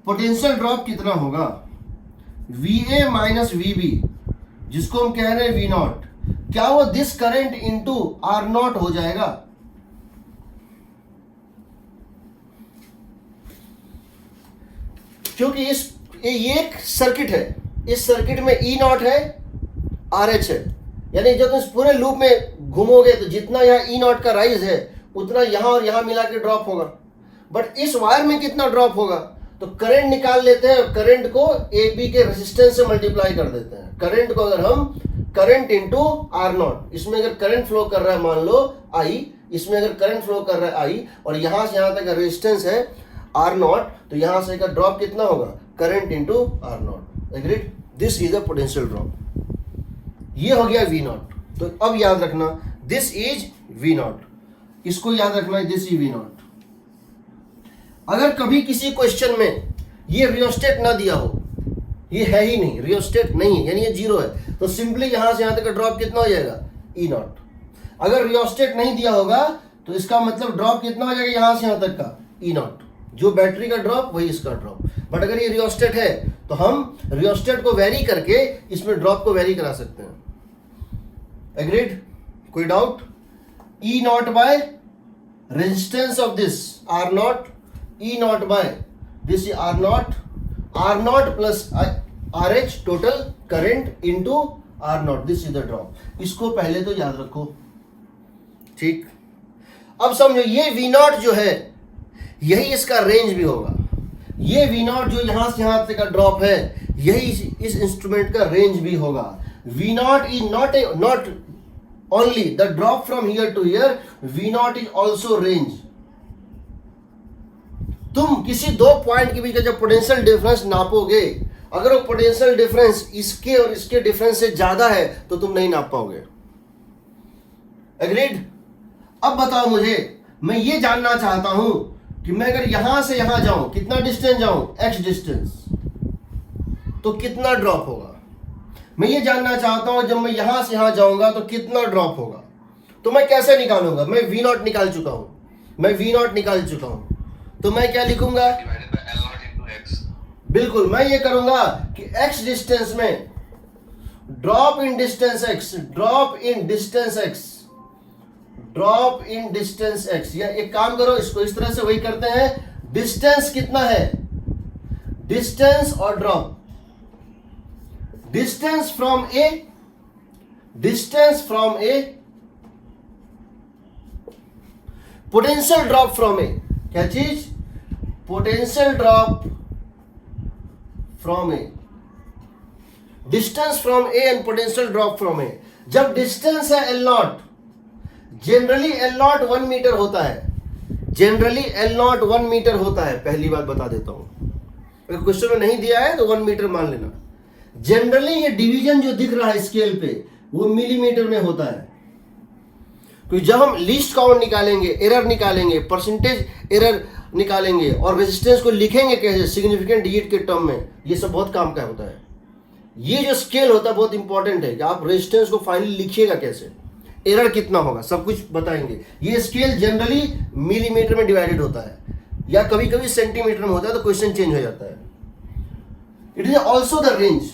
[SPEAKER 1] पोटेंशियल ड्रॉप कितना होगा? VA माइनस VB, जिसको हम कह रहे हैं V नॉट, क्या वो this current into R naught हो जाएगा? क्योंकि ये एक सर्किट है, इस सर्किट में E नॉट है, RH है, यानी जब तुम पूरे लूप में घूमोगे तो जितना यहाँ E नॉट का राइज है उतना यहां और यहां मिला के ड्रॉप होगा। बट इस वायर में कितना ड्रॉप होगा? तो करंट निकाल लेते हैं, करंट को AB के रेजिस्टेंस से मल्टीप्लाई कर देते हैं। करंट को अगर हम करंट इंटू आर नॉट, इसमें अगर करंट फ्लो कर रहा है मान लो I, इसमें अगर करंट फ्लो कर रहा है I, और यहां से यहां तक रेजिस्टेंस है आर नॉट, तो यहां से का ड्रॉप कितना होगा? Current into R naught. Agreed? This is the potential drop. ये हो गया V नॉट। तो अब याद रखना दिस इज V नॉट, इसको याद रखना है दिस इज V नॉट। अगर कभी किसी क्वेश्चन में ये रियोस्टेट ना दिया हो, ये है ही नहीं, रियोस्टेट नहीं है, यानी ये जीरो है, तो सिंपली यहां से यहां तक का ड्रॉप कितना हो जाएगा? E not. अगर रियोस्टेट नहीं दिया होगा तो इसका मतलब ड्रॉप कितना हो जाएगा यहां से यहां तक का? E not. जो बैटरी का ड्रॉप वही इसका ड्रॉप। बट अगर ये रियोस्टेट है तो हम रियोस्टेट को वेरी करके इसमें ड्रॉप को वेरी करा सकते हैं। एग्रीड? कोई doubt? E naught by resistance of this R naught, E naught by this R naught plus RH total current into R naught, this is the drop. इसको पहले तो याद रखो, ठीक? अब समझो ये V नॉट जो है यही इसका रेंज भी होगा। ये V नॉट जो यहां से यहां तक का ड्रॉप है यही इस इंस्ट्रूमेंट का रेंज भी होगा। V naught is not only the drop from here to here, V naught is also range. तुम किसी दो पॉइंट के बीच का जब पोटेंशियल डिफरेंस नापोगे, अगर वो पोटेंशियल डिफरेंस इसके और इसके डिफरेंस से ज्यादा है तो तुम नहीं नाप पाओगे। एग्रीड? अब बताओ मुझे, मैं ये जानना चाहता हूं कि मैं अगर यहां से यहां जाऊं, कितना डिस्टेंस जाऊं? X डिस्टेंस, तो कितना ड्रॉप होगा? मैं ये जानना चाहता हूं जब मैं यहां से यहां जाऊंगा तो कितना ड्रॉप होगा? तो मैं कैसे निकालूंगा? मैं V नॉट निकाल चुका हूं, तो मैं क्या लिखूंगा?
[SPEAKER 2] Divided by L not into X।
[SPEAKER 1] बिल्कुल, मैं ये करूंगा कि X डिस्टेंस में ड्रॉप इन डिस्टेंस X, या एक काम करो, इसको इस तरह से वही करते हैं। डिस्टेंस कितना है? डिस्टेंस और drop, distance from A, potential drop from A. क्या चीज? Potential drop from A, distance from A and potential drop from A. जब डिस्टेंस है L naught, generally L naught 1 metre होता है। पहली बात बता देता हूं, अगर क्वेश्चन में नहीं दिया है तो 1 मीटर मान लेना। जनरली ये डिवीजन जो दिख रहा है स्केल पे वो मिलीमीटर में होता है। तो जब हम लीस्ट काउंट निकालेंगे, एरर निकालेंगे, परसेंटेज एरर निकालेंगे और रेजिस्टेंस को लिखेंगे कैसे सिग्निफिकेंट डिजिट के टर्म में, ये सब बहुत काम का होता है। ये जो स्केल होता है बहुत इंपॉर्टेंट है कि आप रेजिस्टेंस को फाइनली लिखिएगा कैसे, एरर कितना होगा, सब कुछ बताएंगे। ये स्केल जनरली मिलीमीटर में डिवाइडेड होता है या कभी कभी सेंटीमीटर में होता है, तो क्वेश्चन चेंज हो जाता है। It is also the range.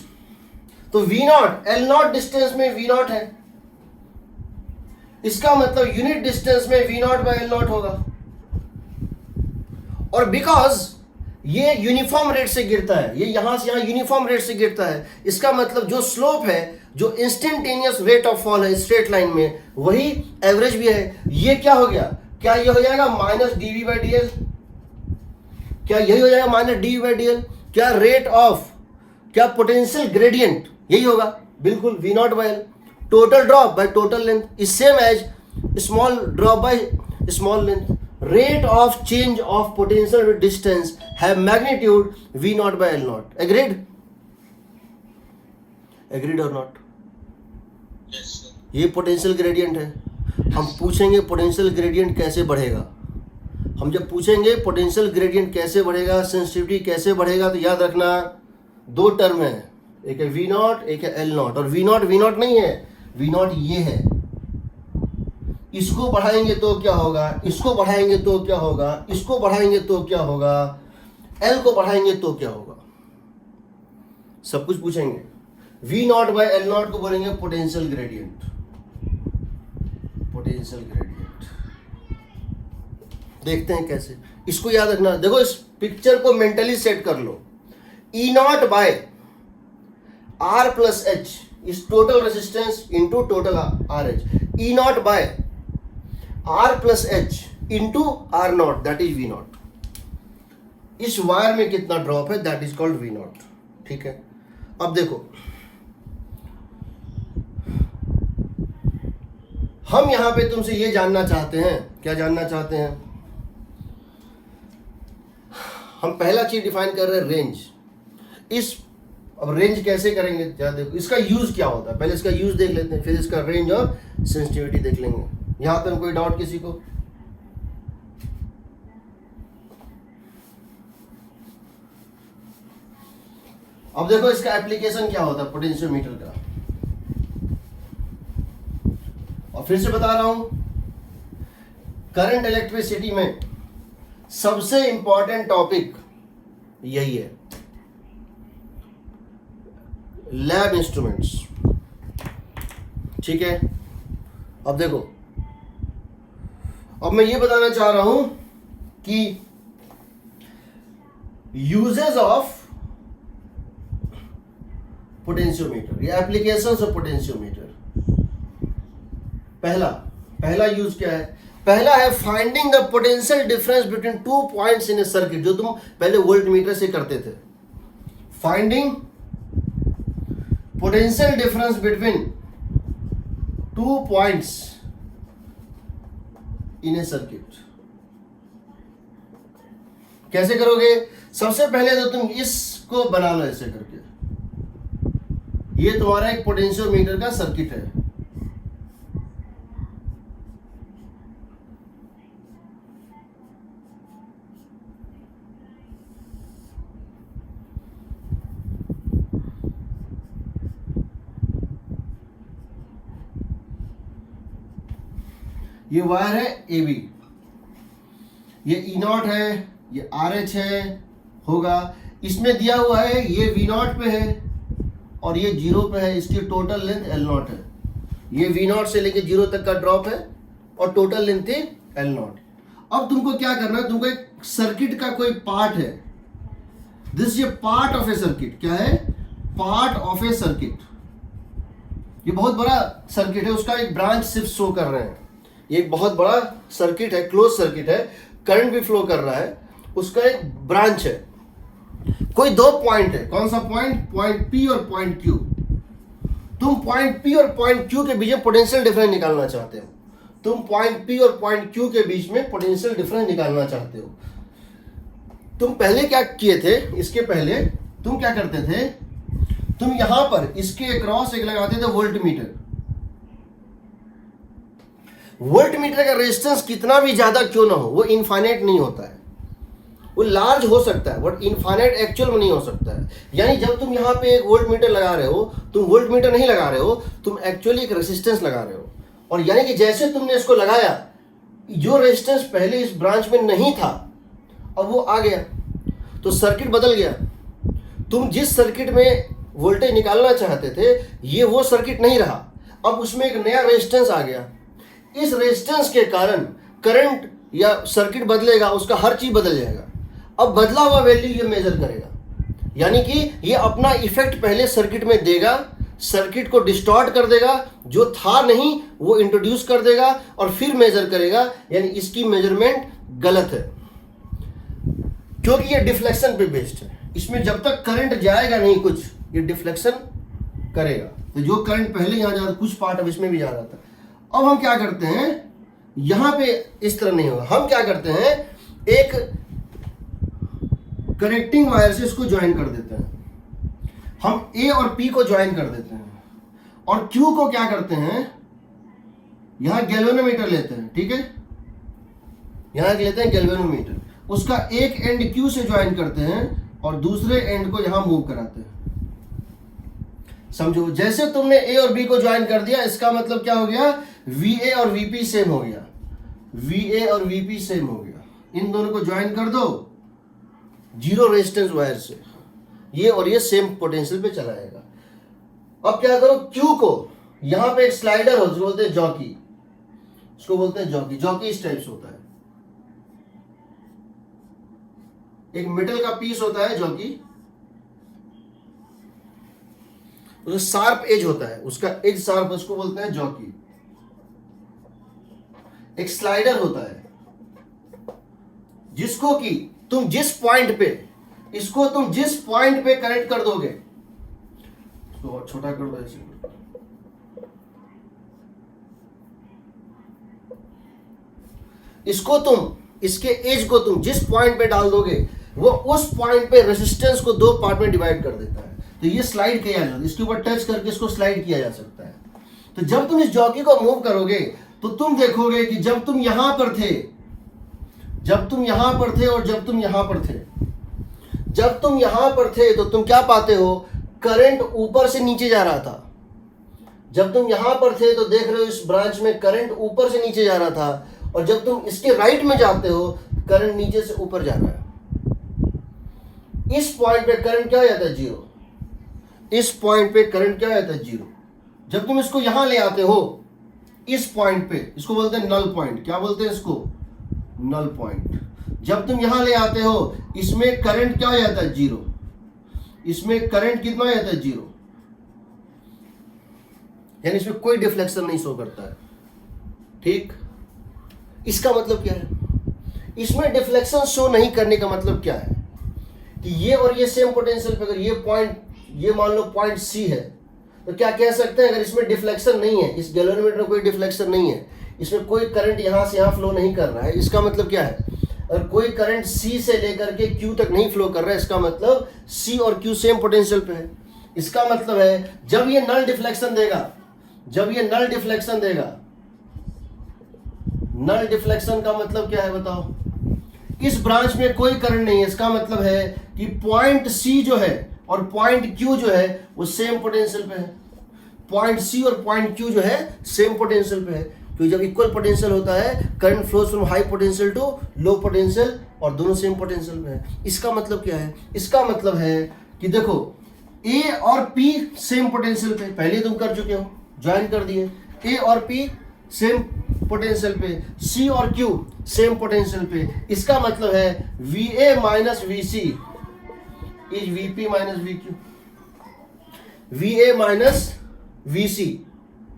[SPEAKER 1] तो V naught, L naught distance में V नॉट है, इसका मतलब यूनिट डिस्टेंस में V naught by L naught होगा। और बिकॉज ये यूनिफॉर्म रेट से गिरता है, ये यहां से यहां यूनिफॉर्म रेट से गिरता है, इसका मतलब जो स्लोप है, जो इंस्टेंटेनियस रेट ऑफ फॉल है स्ट्रेट लाइन में, वही एवरेज भी है। ये क्या हो गया? क्या ये हो जाएगा माइनस dV/dl? क्या यही हो जाएगा माइनस dV/dl? क्या रेट ऑफ, क्या पोटेंशियल ग्रेडियंट यही होगा? बिल्कुल, V naught by L, total drop by total length is same as small drop by small length. rate of change of potential with distance have magnitude v naught by l naught. Agreed? Agreed or not?
[SPEAKER 2] Yes, sir.
[SPEAKER 1] ये potential gradient है. हम पूछेंगे potential gradient कैसे बढ़ेगा. हम जब पूछेंगे potential gradient कैसे बढ़ेगा, सेंसिटिविटी कैसे बढ़ेगा, तो याद रखना दो टर्म है, एक है वी नॉट, एक है एल नॉट. और वी नॉट नहीं है, वी नॉट ये है. इसको बढ़ाएंगे तो क्या होगा, इसको बढ़ाएंगे तो क्या होगा, इसको बढ़ाएंगे तो क्या होगा, एल को बढ़ाएंगे तो क्या होगा, सब कुछ पूछेंगे. V naught by L naught को बोलेंगे पोटेंशियल ग्रेडियंट. पोटेंशियल ग्रेडियंट देखते हैं कैसे. इसको याद रखना. देखो इस पिक्चर को मेंटली सेट कर लो. E naught by R plus H is total resistance into total R H. E naught by R plus H into R naught, that is V naught. इस वायर में कितना ड्रॉप है, that is called V naught. ठीक है. अब देखो हम यहां पे तुमसे ये जानना चाहते हैं. क्या जानना चाहते हैं? हम पहला चीज डिफाइन कर रहे हैं, रेंज. अब रेंज कैसे करेंगे, क्या देखो इसका यूज क्या होता है. पहले इसका यूज देख लेते हैं, फिर इसका रेंज और सेंसिटिविटी देख लेंगे. यहां तक कोई डाउट किसी को? अब देखो इसका एप्लीकेशन क्या होता है पोटेंशियोमीटर का. और फिर से बता रहा हूं, करंट इलेक्ट्रिसिटी में सबसे इंपॉर्टेंट टॉपिक यही है, लैब इंस्ट्रूमेंट्स. ठीक है. अब देखो, अब मैं ये बताना चाह रहा हूं कि यूजेस ऑफ पोटेंशियोमीटर या एप्लीकेशंस ऑफ पोटेंशियोमीटर. पहला यूज क्या है? पहला है finding the potential difference between 2 points in a circuit, जो तुम पहले वोल्टमीटर से करते थे. Finding potential difference between 2 points in a circuit. कैसे करोगे? सबसे पहले तो तुम इसको बना लो ऐसे करके. ये तुम्हारा एक पोटेंशियोमीटर का सर्किट है. ये वायर है ए बी, ये ई नॉट है, ये आर एच है होगा. इसमें दिया हुआ है ये वी नॉट पे है और ये 0 पे है. इसकी टोटल लेंथ एल नॉट है. ये वी नॉट से लेके 0 तक का ड्रॉप है और टोटल लेंथ है एल नॉट. अब तुमको क्या करना है, तुमको एक सर्किट का कोई पार्ट है, दिस ये पार्ट ऑफ ए सर्किट. क्या है? Part of A circuit. ये बहुत बड़ा सर्किट है, उसका एक ब्रांच सिर्फ शो कर रहे हैं. ये एक बहुत बड़ा सर्किट है, क्लोज सर्किट है, करंट भी फ्लो कर रहा है, उसका एक ब्रांच है. कोई 2 पॉइंट है. कौन सा पॉइंट? पॉइंट पी और पॉइंट क्यू. तुम पॉइंट पी और पॉइंट क्यू के बीच में पोटेंशियल डिफरेंस निकालना चाहते हो. तुम पॉइंट पी और पॉइंट क्यू के बीच में पोटेंशियल डिफरेंस निकालना चाहते हो. तुम पहले क्या किए थे? इसके पहले तुम क्या करते थे? तुम यहां पर इसके अक्रॉस एक लगाते थे वोल्टमीटर. वोल्टमीटर का रेजिस्टेंस कितना भी ज्यादा क्यों ना हो, वो इनफाइनाइट नहीं होता है. वो लार्ज हो सकता है बट इनफाइनाइट एक्चुअल में नहीं हो सकता है. यानी जब तुम यहाँ पे एक वोल्टमीटर लगा रहे हो, तुम वोल्टमीटर नहीं लगा रहे हो, तुम एक्चुअली एक रेजिस्टेंस लगा रहे हो. और यानी कि जैसे तुमने इसको लगाया, जो रेजिस्टेंस पहले इस ब्रांच में नहीं था अब वो आ गया, तो सर्किट बदल गया. तुम जिस सर्किट में वोल्टेज निकालना चाहते थे ये वो सर्किट नहीं रहा, अब उसमें एक नया रेजिस्टेंस आ गया. इस रेजिस्टेंस के कारण करंट या सर्किट बदलेगा, उसका हर चीज बदल जाएगा. अब बदला हुआ वैल्यू ये मेजर करेगा, यानी कि ये अपना इफेक्ट पहले सर्किट में देगा, सर्किट को डिस्टॉर्ट कर देगा, जो था नहीं वो इंट्रोड्यूस कर देगा और फिर मेजर करेगा. यानी इसकी मेजरमेंट गलत है क्योंकि ये डिफ्लेक्शन पे बेस्ड है. इसमें जब तक करंट जाएगा नहीं कुछ, ये डिफ्लेक्शन करेगा. तो जो करंट पहले यहां जा रहा था, कुछ पार्ट अब इसमें भी जा रहा था. अब हम क्या करते हैं, यहां पे इस तरह नहीं होगा। हम क्या करते हैं, एक कनेक्टिंग वायर से इसको ज्वाइन कर देते हैं, हम ए और पी को ज्वाइन कर देते हैं, और क्यू को क्या करते हैं, यहां गैल्वेनोमीटर लेते हैं, ठीक है, यहां लेते हैं गैल्वेनोमीटर, उसका एक एंड क्यू से ज्वाइन करते हैं और दूसरे एंड को यहां मूव कराते हैं। समझो, जैसे तुमने ए और बी को ज्वाइन कर दिया, इसका मतलब क्या हो गया, वीए और वीपी सेम हो गया, वीए और वीपी सेम हो गया। इन दोनों को ज्वाइन कर दो जीरो रेजिस्टेंस वायर से, ये और ये सेम पोटेंशियल पे चला जाएगा। अब क्या करो, क्यू को यहां पे एक स्लाइडर हो, जिसको बोलते हैं जॉकी, इसको बोलते हैं जॉकी। जॉकी इस टाइप से होता है, एक मेटल का पीस होता है जॉकी, उसका शार्प एज होता है, उसका एज शार्प, उसको बोलते हैं जॉकी। एक स्लाइडर होता है जिसको कि तुम जिस पॉइंट पे, इसको तुम जिस पॉइंट पे कनेक्ट कर दोगे, इसको और छोटा कर दो ऐसे, इसको तुम, इसके एज को तुम जिस पॉइंट पे डाल दोगे, वो उस पॉइंट पे रेजिस्टेंस को दो पार्ट में डिवाइड कर देता है। तो ये स्लाइड किया जाता है, इसके ऊपर टच करके इसको स्लाइड किया जा सकता है। तो जब तुम इस जॉकी को मूव करोगे तो तुम देखोगे कि जब तुम यहां पर थे, जब तुम यहां पर थे और जब तुम यहां पर थे, जब तुम यहां पर थे तो तुम क्या पाते हो, करंट ऊपर से नीचे जा रहा था। जब तुम यहां पर थे तो देख रहे हो इस ब्रांच में करंट ऊपर से नीचे जा रहा था, और जब तुम इसके राइट में जाते हो करंट नीचे से ऊपर जा रहा है। इस पॉइंट पे करंट क्या हो जाता है, जीरो। इस पॉइंट पे करंट क्या हो जाता है, जीरो। जब तुम इसको यहां ले आते हो इस पॉइंट पे, इसको बोलते हैं नल पॉइंट। क्या बोलते हैं इसको, नल पॉइंट। जब तुम यहां ले आते हो, इसमें करंट क्या हो जाता है, जीरो। इसमें करंट कितना हो जाता है, जीरो, यानी इसमें कोई डिफ्लेक्शन नहीं शो करता है, ठीक। इसका मतलब क्या है, इसमें डिफ्लेक्शन शो नहीं करने का मतलब क्या है कि ये और ये सेम पोटेंशियल पे, अगर ये पॉइंट, ये मान लो पॉइंट सी है, तो क्या कह सकते हैं, अगर इसमें डिफ्लेक्शन नहीं है, इस गैल्वेनोमीटर में कोई डिफ्लेक्शन नहीं है, इसमें कोई करंट यहां से यहां फ्लो नहीं कर रहा है, इसका मतलब क्या है, अगर कोई करंट सी से लेकर के क्यू तक नहीं फ्लो कर रहा है, इसका मतलब सी और क्यू सेम पोटेंशियल पे है। इसका मतलब है जब ये नल डिफ्लेक्शन देगा, जब ये नल डिफ्लेक्शन देगा, नल डिफ्लेक्शन का मतलब क्या है बताओ, इस ब्रांच में कोई करंट नहीं है, इसका मतलब है कि पॉइंट सी जो है और पॉइंट क्यू जो है वो सेम पोटेंशियल पे है। पॉइंट सी और पॉइंट क्यू जो है सेम पोटेंशियल पे है, क्योंकि जब इक्वल पोटेंशियल होता है current flows from high potential to low potential, और दोनों सेम पोटेंशियल पे है। इसका मतलब क्या है, इसका मतलब है कि देखो ए और पी सेम पोटेंशियल पे, पहले तुम कर चुके हो, ज्वाइन कर दिए, ए और पी सेम पोटेंशियल पे, सी और क्यू सेम पोटेंशियल पे। इसका मतलब है V A minus V C is V P minus V Q. V A minus V C,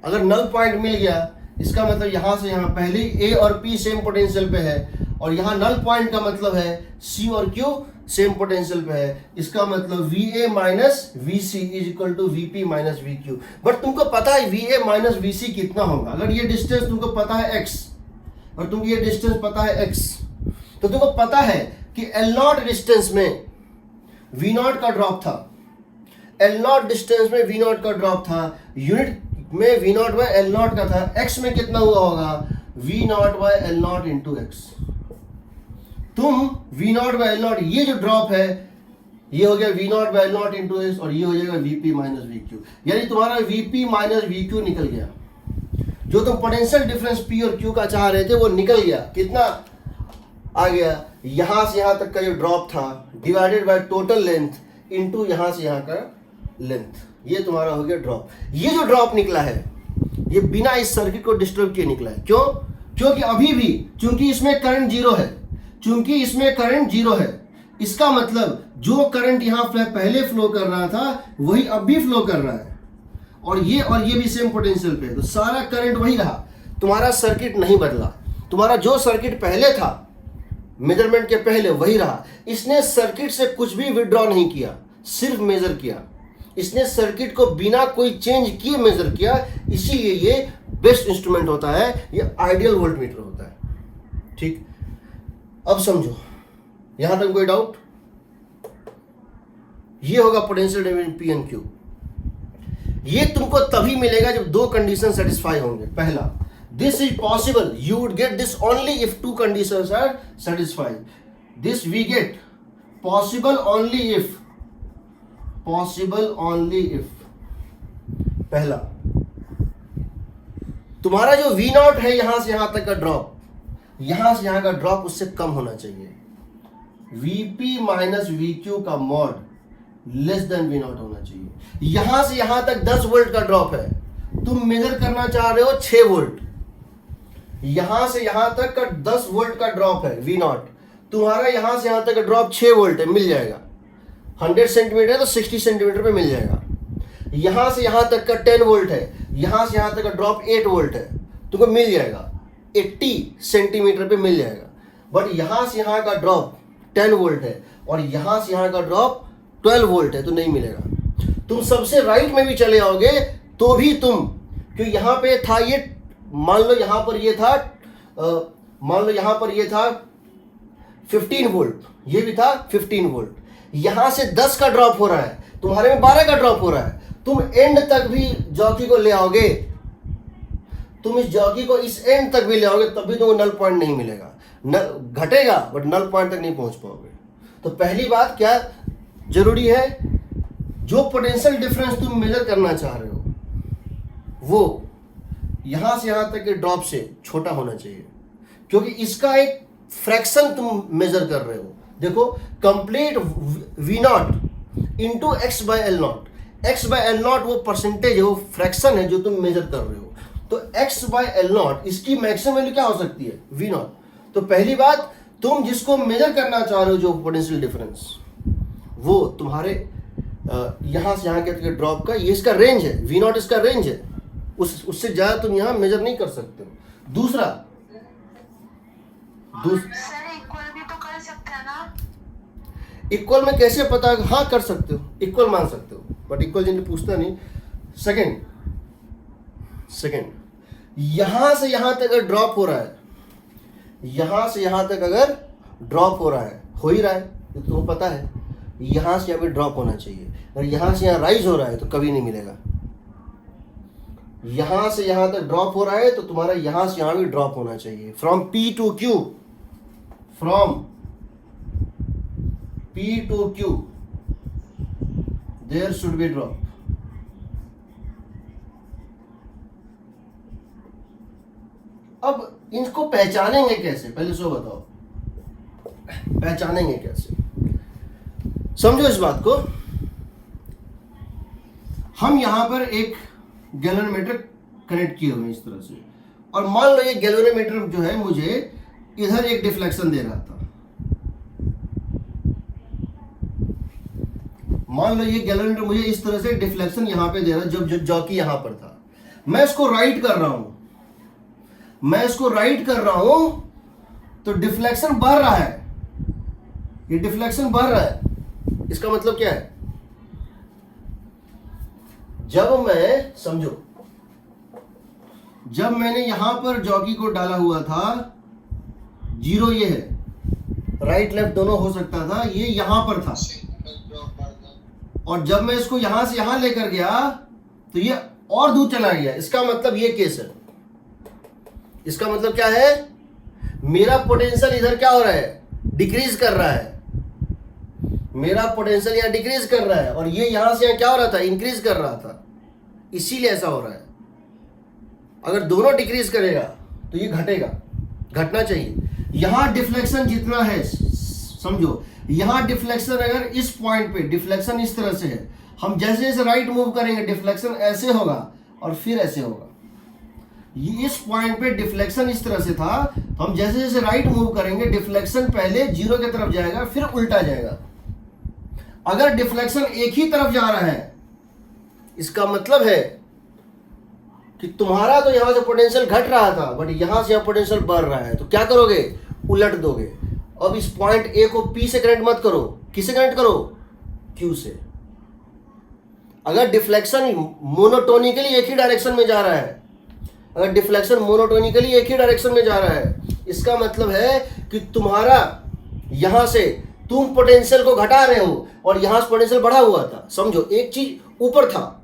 [SPEAKER 1] अगर नल पॉइंट मिल गया, इसका मतलब यहां से यहां पहले ए और पी सेम पोटेंशियल पे है, और यहां नल पॉइंट का मतलब है सी और क्यू सेम पोटेंशियल पे है। इसका मतलब V A minus V C is equal to V P minus V Q. But तुमको पता है V A minus V C कितना होगा, अगर ये डिस्टेंस तुमको पता है x और तुमको ये डिस्टेंस पता है x, तो तुमको पता है कि एल नॉट डिस्टेंस में वी नॉट का ड्रॉप था, एल नॉट डिस्टेंस में वी नॉट का ड्रॉप था, यूनिट में V naught by L naught का था, x में कितना हुआ होगा, V naught by L naught into X. तुम V naught by L naught, ये जो ड्रॉप है ये हो गया V naught by L naught into X, और ये हो जाएगा वीपी माइनस वी क्यू, यानी तुम्हारा वीपी माइनस वी क्यू निकल गया। जो तुम पोटेंशियल डिफरेंस पी और क्यू का चाह रहे थे वो निकल गया। कितना आ गया, यहां से यहां तक का जो ड्रॉप था divided by total length into यहां से यहां का लेंथ, ये तुम्हारा हो गया ड्रॉप। ये जो ड्रॉप निकला है ये बिना इस सर्किट को डिस्टर्ब किए निकला है। क्यों? क्योंकि अभी भी चूंकि इसमें करंट जीरो है, चूंकि इसमें करंट जीरो है, इसका मतलब जो करंट यहां पहले फ्लो कर रहा था वही अब भी फ्लो कर रहा है, और ये भी सेम पोटेंशियल पे, तो सारा करंट वही रहा, तुम्हारा सर्किट नहीं बदला। तुम्हारा जो सर्किट पहले था मेजरमेंट के पहले वही रहा। इसने सर्किट से कुछ भी विड्रॉ नहीं किया, सिर्फ मेजर किया। इसने सर्किट को बिना कोई चेंज किए मेजर किया, इसीलिए ये बेस्ट इंस्ट्रूमेंट होता है, ये आइडियल वोल्टमीटर होता है। ठीक, अब समझो, यहां तक कोई डाउट? ये होगा potential difference P and Q. ये तुमको तभी मिलेगा जब दो कंडीशन सेटिस्फाई होंगे। पहला, this is possible, you would get this only if two conditions are satisfied. This we get possible only if, possible only if. पहला, तुम्हारा जो V नॉट है यहां से यहां तक का ड्रॉप, यहां से यहां का ड्रॉप उससे कम होना चाहिए। Vp माइनस VQ का mod less than V not होना चाहिए। यहां से यहां तक 10 वोल्ट का ड्रॉप है, तुम मेजर करना चाह रहे हो 6 वोल्ट। यहां से यहां तक का 10 वोल्ट का ड्रॉप है V नॉट, तुम्हारा यहां से यहां तक का ड्रॉप 6 वोल्ट है, मिल जाएगा। 100 सेंटीमीटर है तो 60 सेंटीमीटर पे मिल जाएगा। यहां से यहां तक का 10 वोल्ट है, यहां से यहां तक का ड्रॉप 8 वोल्ट है, तुमको मिल जाएगा 80 सेंटीमीटर पे मिल जाएगा। बट यहां से यहां का ड्रॉप 10 वोल्ट है और यहां से यहां का ड्रॉप 12 वोल्ट है, तो नहीं मिलेगा। तुम सबसे राइट में भी चले आओगे तो भी तुम, क्योंकि यहां पे था ये, मान लो यहां पर ये था, मान लो यहां पर ये था 15 वोल्ट, ये भी था 15 वोल्ट, यहां से 10 का ड्रॉप हो रहा है, तुम्हारे में 12 का ड्रॉप हो रहा है। तुम एंड तक भी जॉकी को ले आओगे, तुम इस जॉकी को इस एंड तक भी ले आओगे, तब भी तुमको नल पॉइंट नहीं मिलेगा। घटेगा बट नल पॉइंट तक नहीं पहुंच पाओगे। तो पहली बात क्या जरूरी है, जो पोटेंशियल डिफरेंस तुम मेजर करना चाह रहे हो वो यहां से यहां तक के ड्रॉप से छोटा होना चाहिए, क्योंकि इसका एक फ्रैक्शन तुम मेजर कर रहे हो। देखो, complete V not into x bye L naught, x bye L not वो परसेंटेज है, वो फ्रैक्शन है जो तुम मेजर कर रहे हो। तो एक्स बाय एल नॉट इसकी मैक्सिमम वैल्यू क्या हो सकती है? V not. तो पहली बात, तुम जिसको मेजर करना चाह रहे हो जो पोटेंशियल डिफरेंस, वो तुम्हारे यहां से यहां के ड्रॉप का, ये इसका रेंज है, V नॉट इसका रेंज है, उससे ज्यादा तुम यहां मेजर नहीं कर सकते हो। दूसरा
[SPEAKER 3] सर इक्वल भी तो कर सकते हैं ना?
[SPEAKER 1] इक्वल में कैसे पता? हाँ कर सकते हो, इक्वल मान सकते हो, बट इक्वल जिन्हें पूछता नहीं। सेकंड, यहां से यहां तक अगर ड्रॉप हो रहा है, यहां से यहां तक अगर ड्रॉप हो रहा है, हो ही रहा है, तो तुम्हें पता है यहां से यहां पे ड्रॉप होना चाहिए। अगर यहां से यहां राइज हो रहा है तो कभी नहीं मिलेगा। यहां से यहां तक ड्रॉप हो रहा है तो तुम्हारा यहां से यहां भी ड्रॉप होना चाहिए। From P to Q, from P to Q there should be drop. अब इनको पहचानेंगे कैसे, पहले सो बताओ, पहचानेंगे कैसे? समझो इस बात को। हम यहां पर एक गैल्वेनोमीटर कनेक्ट किए हुए हैं इस तरह से, और मान लो ये गैल्वेनोमीटर जो है मुझे इधर एक डिफ्लेक्शन दे रहा था। मान लो ये गैल्वेनोमीटर मुझे इस तरह से डिफ्लेक्शन यहां पे दे रहा है, जब जॉकी यहां पर था। मैं इसको राइट कर रहा हूं, मैं इसको राइट कर रहा हूं तो डिफ्लेक्शन बढ़ रहा है, ये डिफ्लेक्शन बढ़ रहा है। इसका मतलब क्या है? जब मैं, समझो, जब मैंने यहां पर जॉकी को डाला हुआ था, 0 ये है, राइट लेफ्ट दोनों हो सकता था, ये यहां पर था, और जब मैं इसको यहां से यहां लेकर गया तो ये और दूर चला गया। इसका मतलब ये केस है। इसका मतलब क्या है? मेरा पोटेंशियल इधर क्या हो रहा है? डिक्रीज कर रहा है। मेरा पोटेंशियल यहां डिक्रीज कर रहा है और ये यहां से यहां क्या हो रहा था? इंक्रीज कर रहा था, इसीलिए ऐसा हो रहा है। अगर दोनों डिक्रीज करेगा तो ये घटेगा, घटना चाहिए। यहां डिफ्लेक्शन जितना है, समझो, यहां डिफ्लेक्शन अगर इस पॉइंट पे डिफ्लेक्शन इस तरह से है, हम जैसे जैसे राइट मूव करेंगे डिफ्लेक्शन ऐसे होगा और फिर ऐसे होगा। ये इस पॉइंट पे डिफ्लेक्शन इस तरह से था, तो हम जैसे जैसे राइट मूव करेंगे डिफ्लेक्शन पहले 0 की तरफ जाएगा फिर उल्टा जाएगा। अगर डिफ्लेक्शन एक ही तरफ जा रहा है, इसका मतलब है कि तुम्हारा तो यहां से पोटेंशियल घट रहा था बट यहां से यहां पोटेंशियल बढ़ रहा है, तो क्या करोगे? उलट दोगे। अब इस पॉइंट ए को P से कनेक्ट मत करो, किससे कनेक्ट करो? Q से। अगर डिफ्लेक्शन मोनोटोनिकली एक ही डायरेक्शन में जा रहा है, अगर डिफ्लेक्शन मोनोटोनिकली एक ही डायरेक्शन में जा रहा है, इसका मतलब है कि तुम्हारा यहां से तुम पोटेंशियल को घटा रहे हो और यहां से पोटेंशियल बढ़ा हुआ था। समझो, एक चीज ऊपर था,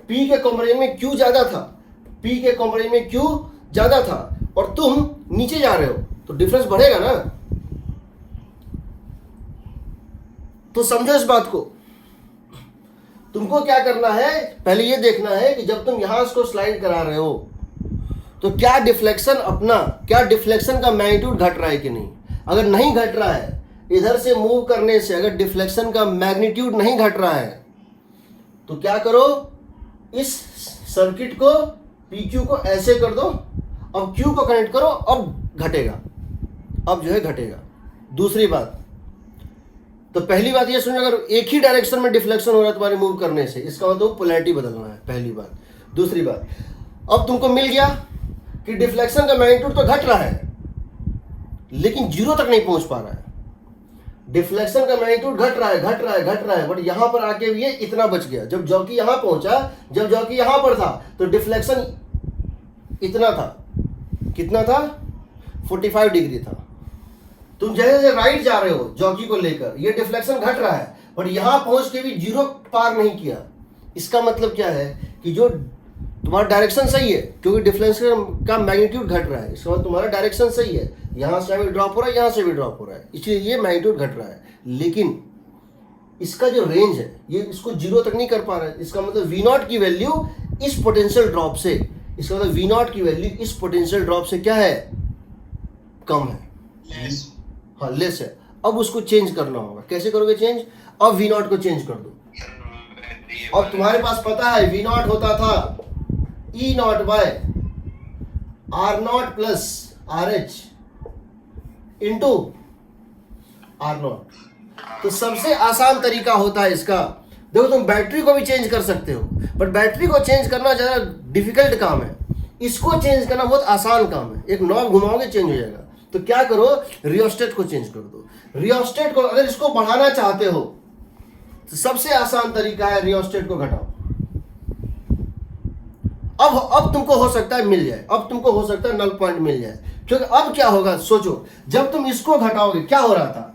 [SPEAKER 1] P के कंपैरिजन में Q ज्यादा था, P के कंपैरिजन में Q ज्यादा था, और तुम नीचे जा रहे हो, तो डिफरेंस बढ़ेगा ना। तो समझो इस बात को। तुमको क्या करना है, पहले ये देखना है कि जब तुम यहां इसको स्लाइड करा रहे हो तो क्या डिफ्लेक्शन का मैग्नीट्यूड घट रहा है कि नहीं। अगर नहीं घट रहा है, इधर से मूव करने से अगर डिफ्लेक्शन का मैग्नीट्यूड नहीं घट रहा है, तो क्या करो, इस सर्किट को PQ को ऐसे कर दो, अब Q को कनेक्ट करो, अब घटेगा, अब जो है घटेगा। दूसरी बात, तो पहली बात ये सुनो, अगर एक ही डायरेक्शन में डिफ्लेक्शन हो रहा है तुम्हारे मूव करने से, इसका मतलब पोलैरिटी बदलना है, पहली बात। दूसरी बात, अब तुमको मिल गया कि डिफ्लेक्शन का मैग्नीट्यूड तो घट रहा है लेकिन जीरो तक नहीं पहुंच पा रहा है। डिफ्लेक्शन का मैग्नीट्यूड घट रहा है, बट यहां पर आके ये इतना बच गया। जब जॉकी यहां पहुंचा, जब जॉकी यहां पर था, तो डिफ्लेक्शन इतना था, कितना था, 45 डिग्री था। तुम जैसे राइट जा रहे हो जॉकी को लेकर, ये डिफ्लेक्शन घट रहा है, बट यहां पहुंच के भी जीरो पार नहीं किया। इसका मतलब क्या है कि जो तुम्हारा डायरेक्शन सही है, क्योंकि डिफ्लेक्शन का मैग्नीट्यूड घट रहा है, इसका मतलब तुम्हारा डायरेक्शन सही है, यहां से भी ड्रॉप हो रहा है, यहां से भी ड्रॉप हो रहा है, इसलिए ये मैग्नीट्यूड घट रहा है। लेकिन इसका जो रेंज है, ये इसको जीरो तक नहीं कर पा रहा है। इसका मतलब V0 की वैल्यू इस पोटेंशियल ड्रॉप से, इसका मतलब V0 की वैल्यू इस पोटेंशियल ड्रॉप से क्या है, कम है, हाँ लेस है। अब उसको चेंज करना होगा। कैसे करोगे चेंज, अब V0 को चेंज कर दो। अब तुम्हारे पास पता है V0 होता था E0 by R0 plus RH into R0। तो सबसे आसान तरीका होता है इसका, देखो तुम बैटरी को भी चेंज कर सकते हो, बट बैटरी को चेंज करना ज़्यादा डिफिकल्ट काम है, इसको चेंज करना बहुत आसान काम है। एक नॉब घुमाओगे चेंज हो जाएगा। तो क्या करो, रियोस्टेट को चेंज कर दो। रियोस्टेट को अगर इसको बढ़ाना चाहते हो तो सबसे आसान तरीका है रियोस्टेट को घटाओ। अब तुमको हो सकता है मिल जाए, अब तुमको हो सकता है नल पॉइंट मिल जाए। क्योंकि अब क्या होगा, सोचो, जब तुम इसको घटाओगे क्या हो रहा था,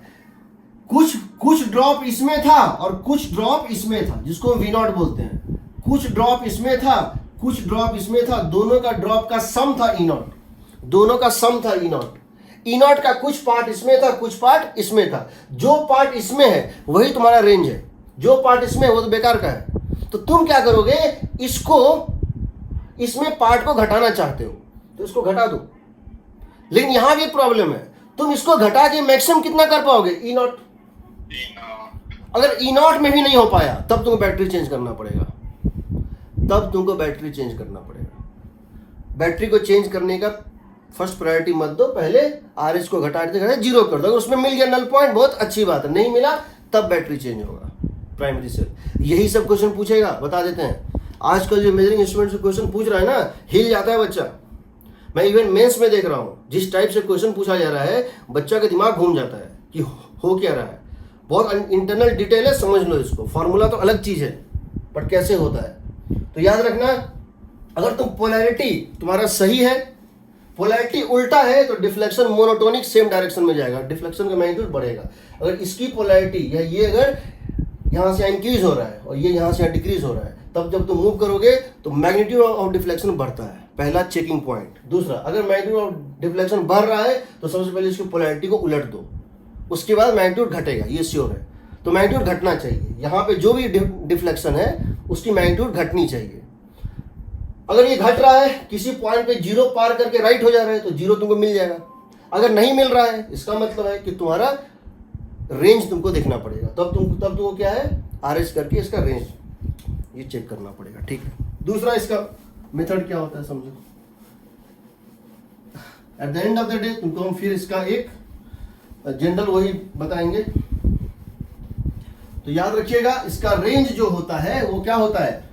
[SPEAKER 1] कुछ ड्रॉप इसमें था और कुछ ड्रॉप इसमें था, जिसको हम V0 बोलते हैं। कुछ ड्रॉप इसमें था, कुछ ड्रॉप इसमें था, दोनों का ड्रॉप का सम था E0, दोनों का सम था E0। E0 का कुछ पार्ट इसमें था, कुछ पार्ट इसमें था। जो पार्ट इसमें है वही तुम्हारा रेंज है, जो पार्ट इसमें है वो तो बेकार का है। तो तुम क्या करोगे, इसमें पार्ट को घटाना चाहते हो तो इसको घटा दो। लेकिन यहां भी एक प्रॉब्लम है, तुम इसको घटा के मैक्सिमम कितना कर पाओगे, E0। अगर E0 में भी नहीं हो पाया तब तुमको बैटरी चेंज करना पड़ेगा, तब तुमको बैटरी चेंज करना पड़ेगा। बैटरी को चेंज करने का फर्स्ट प्रायोरिटी मत दो, पहले RH को घटाते जीरो कर दो। अगर उसमें मिल गया नल पॉइंट, बहुत अच्छी बात है, नहीं मिला तब बैटरी चेंज होगा प्राइमरी से। यही सब क्वेश्चन पूछेगा, बता देते हैं। आजकल जो मेजरिंग इंस्ट्रूमेंट से क्वेश्चन पूछ रहा है ना, हिल जाता है बच्चा। मैं इवन मेंस में देख रहा हूँ, जिस टाइप से क्वेश्चन पूछा जा रहा है, बच्चा का दिमाग घूम जाता है कि हो क्या रहा है। बहुत इंटरनल डिटेल है, समझ लो इसको। फॉर्मूला तो अलग चीज़ है, पर कैसे होता है तो याद रखना। अगर तुम पोलैरिटी तुम्हारा सही है, पोलैरिटी उल्टा है, तो डिफ्लेक्शन मोनोटोनिक सेम डायरेक्शन में जाएगा, डिफ्लेक्शन का मैग्नीट्यूड बढ़ेगा। अगर इसकी पोलैरिटी या ये अगर यहाँ से इंक्रीज हो रहा है और ये यहाँ से डिक्रीज हो रहा है, तब जब तुम मूव करोगे तो मैग्नीट्यूड ऑफ डिफ्लेक्शन बढ़ता है, पहला चेकिंग पॉइंट। दूसरा, अगर मैग्नीट्यूड ऑफ डिफ्लेक्शन बढ़ रहा है तो सबसे पहले इसकी पोलैरिटी को उलट दो, उसके बाद मैग्नीट्यूड घटेगा, ये श्योर है। तो मैग्नीट्यूड घटना चाहिए, यहाँ पे जो भी डिफ्लेक्शन है उसकी मैग्नीट्यूड घटनी चाहिए। अगर ये घट रहा है, किसी पॉइंट पे जीरो पार करके राइट हो जा रहा है, तो जीरो तुमको मिल जाएगा। अगर नहीं मिल रहा है, इसका मतलब है कि तुम्हारा रेंज तुमको देखना पड़ेगा। तब तुमको क्या है, RH करके इसका रेंज ये चेक करना पड़ेगा, ठीक है। दूसरा इसका मेथड क्या होता है समझो। At the end of the day तुमको हम फिर इसका एक जनरल वही बताएंगे। तो याद रखिएगा, इसका रेंज जो होता है वो क्या होता है,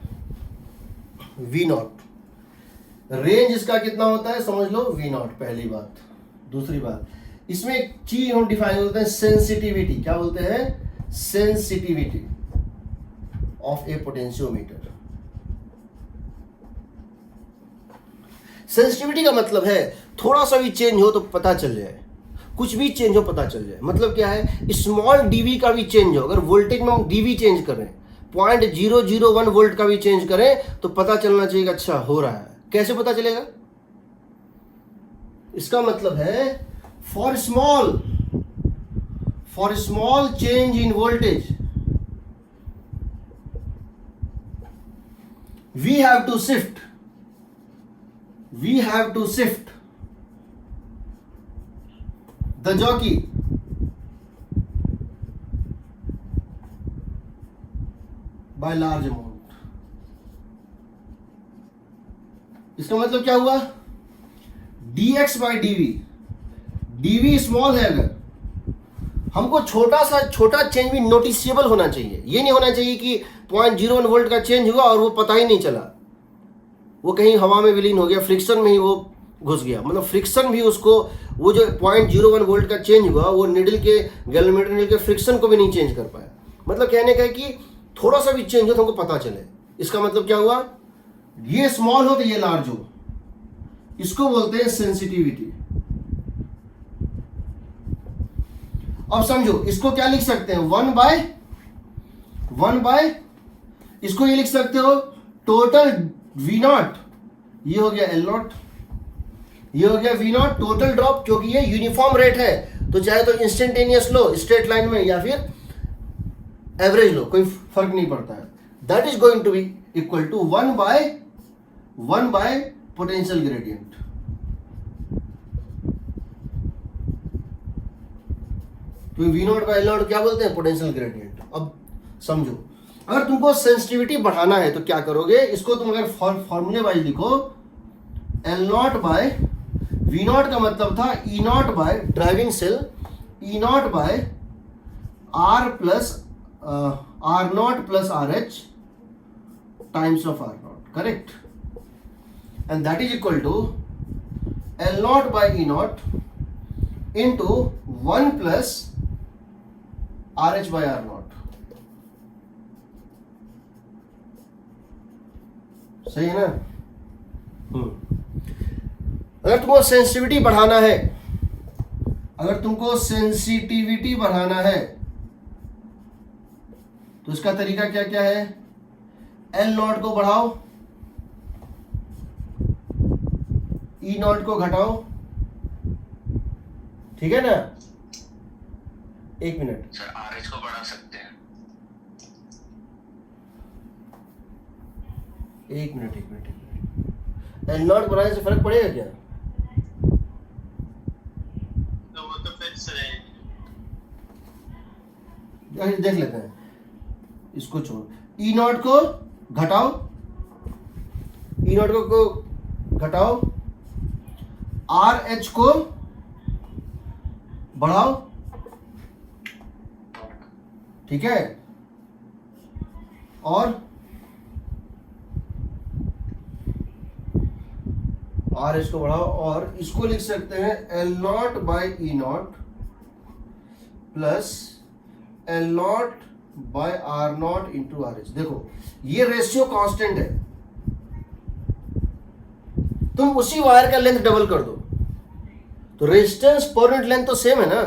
[SPEAKER 1] V0। रेंज इसका कितना होता है समझ लो, V0, पहली बात। दूसरी बात, इसमें एक चीज हम डिफाइन करते हैं, सेंसिटिविटी। क्या बोलते हैं, sensitivity of A potentiometer. Sensitivity का मतलब है थोड़ा सा भी चेंज हो तो पता चल जाए, कुछ भी चेंज हो पता चल जाए। मतलब क्या है, स्मॉल डीवी का भी चेंज हो, अगर वोल्टेज में हम डीवी चेंज करें, 0.001 वोल्ट का भी चेंज करें तो पता चलना चाहिए कि अच्छा हो रहा है। कैसे पता चलेगा? इसका मतलब है for small change in voltage we have to shift the jockey by large amount। इसका मतलब क्या हुआ? dx by dv स्मॉल है, अगर हमको छोटा चेंज भी नोटिसेबल होना चाहिए। ये नहीं होना चाहिए कि 0.01 वोल्ट का चेंज हुआ और वो पता ही नहीं चला, वो कहीं हवा में विलीन हो गया, फ्रिक्शन में ही वो घुस गया। मतलब फ्रिक्शन भी उसको, वो जो 0.01 वोल्ट का चेंज हुआ वो निडल के गैल्वेनोमीटर निडल के फ्रिक्शन को भी नहीं चेंज कर पाया। मतलब कहने का है कि थोड़ा सा भी चेंज हो तो हमको पता चले। इसका मतलब क्या हुआ? ये स्मॉल हो तो ये लार्ज हो, इसको बोलते हैं सेंसिटिविटी। अब समझो, इसको क्या लिख सकते हैं? 1 बाय इसको ये लिख सकते हो टोटल V0, ये हो गया L0, ये हो गया V0 टोटल ड्रॉप, क्योंकि ये यूनिफॉर्म रेट है तो चाहे तो इंस्टेंटेनियस लो स्ट्रेट लाइन में या फिर एवरेज लो, कोई फर्क नहीं पड़ता है। That is going to be equal to 1 by potential gradient. तो V0 बाय L0 क्या बोलते हैं? Potential gradient. अब समझो, अगर तुमको सेंसिटिविटी बढ़ाना है तो क्या करोगे? इसको तुम अगर फॉर्मूले वाइज लिखो, L0 बाय V0 का मतलब था E0 by driving cell, E0 by R0 plus RH times of R0, correct? And that is equal to L0 by E0 into 1 plus RH by R0। सही है ना? अगर तुमको सेंसिटिविटी बढ़ाना है, तो इसका तरीका क्या क्या है? L0 को बढ़ाओ, E0 को घटाओ, ठीक है ना? एक मिनट
[SPEAKER 2] सर, RH को बढ़ा सकते हैं।
[SPEAKER 1] एक मिनट L0 बढ़ाने से फर्क पड़ेगा क्या?
[SPEAKER 2] तो वो तो फिक्स रहेगी।
[SPEAKER 1] देख लेते हैं, इसको छोड़, E0 को घटाओ, RH को बढ़ाओ, ठीक है? और RH को बढ़ाओ, और इसको लिख सकते हैं L0 by E0 plus L0 by R0 into RH। देखो, ये रेशियो कांस्टेंट है, तुम उसी वायर का लेंथ डबल कर दो तो रेजिस्टेंस पर यूनिट लेंथ तो सेम है ना।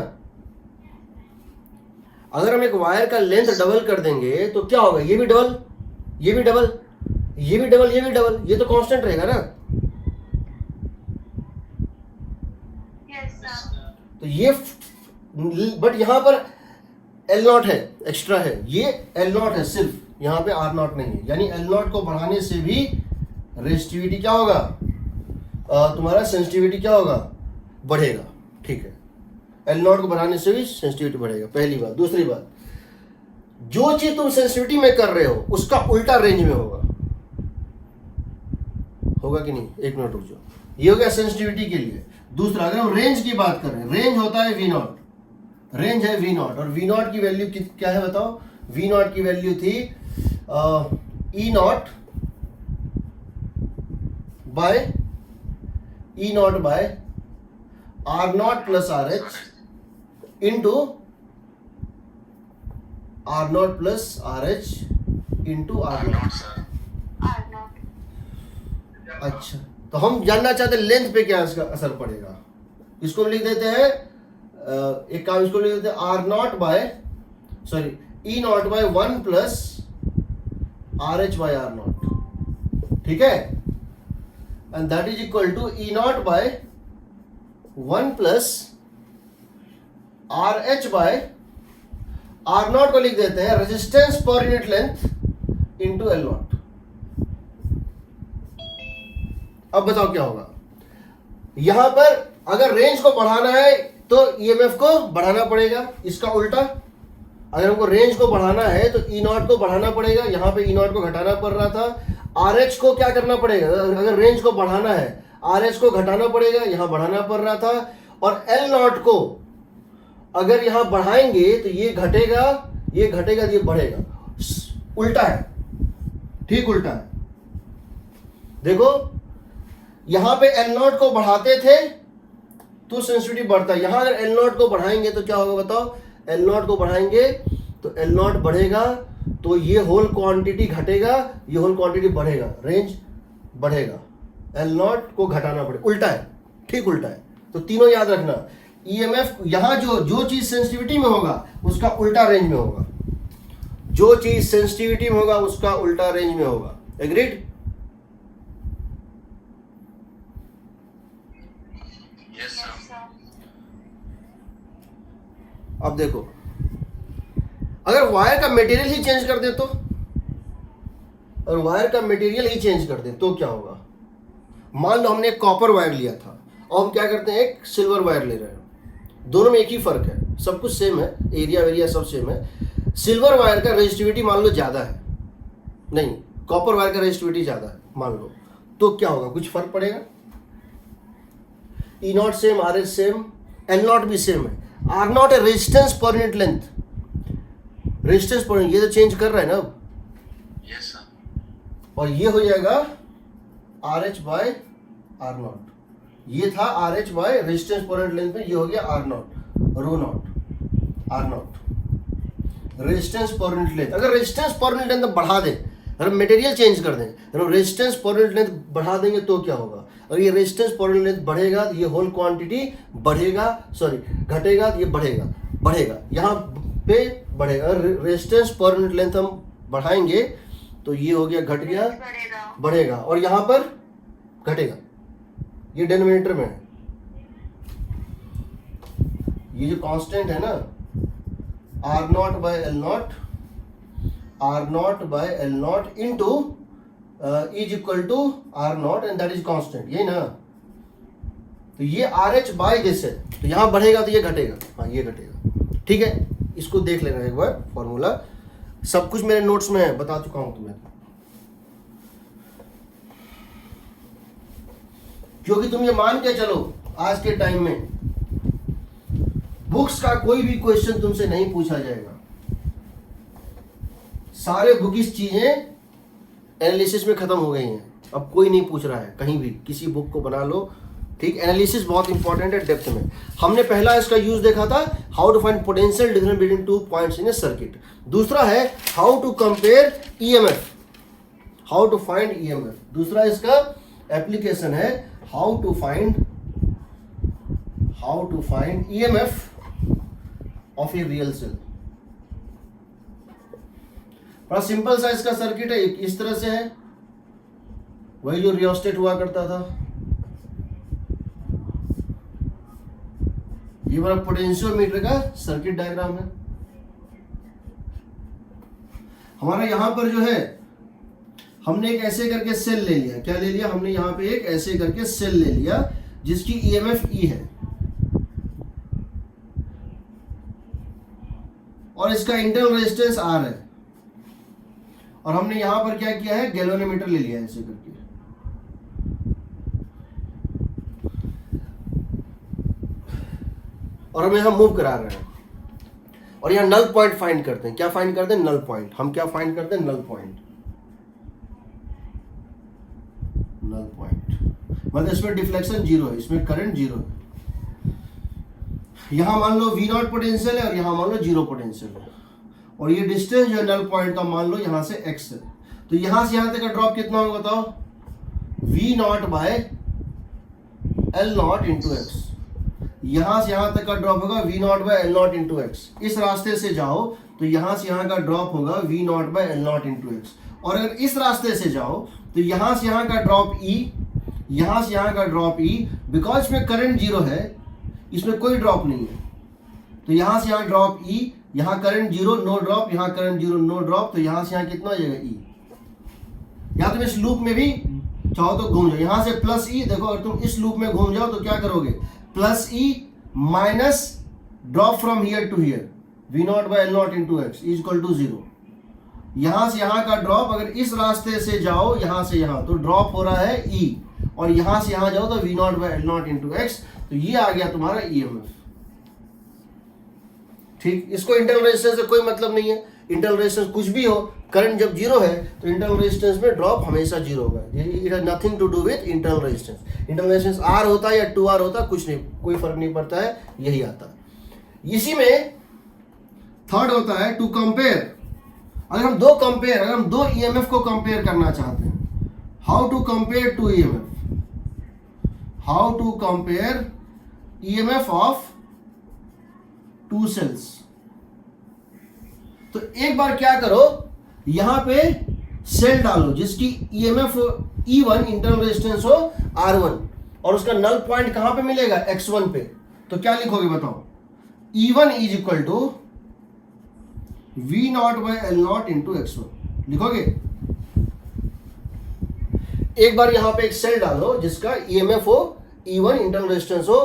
[SPEAKER 1] अगर हम एक वायर का लेंथ डबल कर देंगे तो क्या होगा? ये भी डबल, ये भी डबल, ये भी डबल, ये भी डबल, ये तो कांस्टेंट रहेगा ना। तो ये, बट यहां पर L0 है, एक्स्ट्रा है, ये L0 है सिर्फ, यहां पे R0 नहीं है। यानी L0 को बढ़ाने से भी रेजिस्टिविटी क्या होगा? तुम्हारा सेंसिटिविटी क्या होगा? बढ़ेगा, ठीक है? L0 को बढ़ाने से भी सेंसिटिविटी बढ़ेगा, पहली बात। दूसरी बात, जो चीज तुम सेंसिटिविटी में कर रहे हो उसका उल्टा रेंज में होगा कि नहीं? एक मिनट रुक जाओ, ये हो गया सेंसिटिविटी के लिए। दूसरा, अगर हम रेंज की बात करें, रेंज होता है V0, रेंज है V0, और V0 की वैल्यू क्या है बताओ? V0 की वैल्यू थी E0 by R0 plus RH into R0 plus RH into R0। अच्छा, तो हम जानना चाहते हैं लेंथ पे क्या इसका असर पड़ेगा। इसको लिख देते हैं, एक काम इसको लिख देते हैं R naught by E naught by 1 plus R H by R naught, ठीक है, and that is equal to E naught by 1 plus R H by R naught को लिख देते हैं resistance per unit length into L naught. अब बताओ क्या होगा, यहां पर अगर रेंज को बढ़ाना है तो ईएमएफ को बढ़ाना पड़ेगा, इसका उल्टा अगर हमको रेंज को बढ़ाना है तो ई नॉट को बढ़ाना पड़ेगा, यहां पे ई नॉट को घटाना पड़ रहा था। आर एच को क्या करना पड़ेगा, अगर रेंज को बढ़ाना है आर एच को घटाना पड़ेगा, यहां बढ़ाना पड़ रहा था। और एल नॉट को अगर यहां बढ़ाएंगे तो ये घटेगा, ये घटेगा तो ये बढ़ेगा, उल्टा है, ठीक उल्टा है। देखो यहां पे एल नॉट को बढ़ाते थे तो सेंसिटिविटी बढ़ता है, यहां अगर एल नॉट को बढ़ाएंगे तो क्या होगा बताओ, एल नॉट को बढ़ाएंगे तो एल नॉट बढ़ेगा तो ये होल क्वांटिटी घटेगा, ये होल क्वांटिटी बढ़ेगा, रेंज बढ़ेगा, एल नॉट को घटाना पड़ेगा, उल्टा है, ठीक उल्टा है। तो तीनों याद रखना, ईएमएफ यहां जो चीज सेंसिटिविटी में होगा उसका उल्टा रेंज में होगा, जो चीज सेंसिटिविटी में होगा उसका उल्टा रेंज में होगा। एग्रीड?
[SPEAKER 2] Yes sir.
[SPEAKER 1] अब देखो अगर वायर का मटेरियल ही चेंज कर दे तो, और वायर का मटेरियल ही चेंज कर दे तो क्या होगा। मान लो हमने एक कॉपर वायर लिया था और हम क्या करते हैं एक सिल्वर वायर ले रहे हैं, दोनों में एक ही फर्क है, सब कुछ सेम है, एरिया वेरिया सब सेम है। सिल्वर वायर का रेजिस्टिविटी मान लो ज्यादा है, नहीं कॉपर वायर का रेजिस्टिविटी ज्यादा है मान लो, तो क्या होगा, कुछ फर्क पड़ेगा। E naught same, R H same, L naught भी सेम है, आर नॉट है resistance per unit length, resistance पर ये तो चेंज कर रहा है ना अब,
[SPEAKER 2] यस सर।
[SPEAKER 1] और ये हो जाएगा R H by R naught, ये था R H by resistance per unit length में, ये हो गया R naught, rho naught, R naught resistance per unit length. अगर रेजिस्टेंस पर यूनिट लेंथ बढ़ा दें, अगर मटेरियल चेंज कर दें, अगर रेजिस्टेंस पर यूनिट लेंथ बढ़ा देंगे तो क्या होगा, और ये रेजिस्टेंस पर यूनिट लेंथ बढ़ेगा तो ये होल क्वांटिटी बढ़ेगा, घटेगा तो ये बढ़ेगा यहाँ पे बढ़ेगा। रेजिस्टेंस पर यूनिट लेंथ हम बढ़ाएंगे तो ये हो गया घट गया, बढ़ेगा, और यहाँ पर घटेगा, ये डिनोमिनेटर में है, ये जो कांस्टेंट है ना R naught by L naught, R naught by L naught into is equal to R naught and that is constant, यही ना। तो ये आर एच बाय दिस है, तो यहां बढ़ेगा तो ये घटेगा, हाँ ये घटेगा, ठीक है। इसको देख लेना एक बार फॉर्मूला, सब कुछ मेरे नोट्स में है, बता चुका हूं तुम्हें, क्योंकि तुम ये मान के चलो आज के टाइम में बुक्स का कोई भी क्वेश्चन तुमसे नहीं पूछा जाएगा, सारे बुकिश चीजें एनालिसिस में खत्म हो गई हैं, अब कोई नहीं पूछ रहा है कहीं भी, किसी बुक को बना लो, ठीक। एनालिसिस बहुत इंपॉर्टेंट है डेप्थ में। हमने पहला इसका यूज देखा था, how to find potential difference between two points in a circuit. दूसरा है how to compare EMF, how to find EMF. दूसरा इसका एप्लीकेशन है how to find EMF of a real cell. बड़ा सिंपल सा इसका सर्किट है, इस तरह से है, वही जो रियोस्टेट हुआ करता था। ये हमारा पोटेंशियोमीटर का सर्किट डायग्राम है। हमारा यहां पर जो है हमने एक ऐसे करके सेल ले लिया, क्या ले लिया हमने, यहां पे एक ऐसे करके सेल ले लिया जिसकी ईएमएफ ई है, और इसका इंटरनल रेजिस्टेंस आर है, और हमने यहां पर क्या किया है, गैल्वेनोमीटर ले लिया ऐसे करके, और हम यहां मूव करा रहे हैं, और यहां नल पॉइंट फाइंड करते हैं। क्या फाइंड करते हैं, नल पॉइंट। हम क्या फाइंड करते हैं, नल पॉइंट। नल पॉइंट मतलब इसमें डिफ्लेक्शन जीरो है, इसमें करंट जीरो है। यहां मान लो V नॉट पोटेंशियल है और यहां मान लो जीरो पोटेंशियल है, और ये डिस्टेंस जो है नल पॉइंट का मान लो यहां से x है, तो यहां से यहां तक का ड्रॉप कितना होगा बताओ, V naught by L naught into X. यहां से यहां तक का ड्रॉप होगा V naught by L naught into X. इस रास्ते से जाओ तो यहां से यहां का ड्रॉप होगा V naught by L naught into X. और अगर इस रास्ते से जाओ तो यहां से यहां का ड्रॉप ई, यहां से यहां का ड्रॉप ई, बिकॉज इसमें करंट जीरो है, इसमें कोई ड्रॉप नहीं है, तो यहां से यहां ड्रॉप ई, यहां करंट जीरो नो ड्रॉप, यहां करंट जीरो नो ड्रॉप, तो यहां से यहां कितना हो जाएगा ई। या तुम इस लूप में भी चाहो तो घूम जाओ, यहां से प्लस ई, देखो अगर तुम इस लूप में घूम जाओ तो क्या करोगे, plus E minus drop from here to here V naught by L naught into X is equal to zero. यहां से यहां का ड्रॉप अगर इस रास्ते से जाओ यहां से यहां तो ड्रॉप हो रहा है ई, और यहां से यहां जाओ तो V naught by L naught into X, तो ये आ गया तुम्हारा ईएमएफ। ठीक, इसको इंटरनल रेजिस्टेंस से कोई मतलब नहीं है। इंटरनल रेजिस्टेंस कुछ भी हो, करंट जब जीरो है तो इंटरनल रेजिस्टेंस में ड्रॉप हमेशा जीरो होगा। It has nothing to do with internal resistance. Internal resistance R होता है या 2R होता है, कुछ नहीं, कोई फर्क नहीं पड़ता है, यही आता है। इसी में थर्ड होता है टू कंपेयर। अगर हम दो ईएमएफ को कंपेयर करना चाहते हैं, how to compare two EMF, how to compare EMF of two cells. तो एक बार क्या करो, यहां पे सेल डालो जिसकी ईएमएफ E1 इंटरनल रेजिस्टेंस हो R1, और उसका नल पॉइंट कहां पे मिलेगा, X1 पे। तो क्या लिखोगे बताओ, E1 is equal to V naught by L naught into X1 लिखोगे। एक बार यहां पे एक सेल डालो जिसका ईएमएफ हो E1 इंटरनल रेजिस्टेंस हो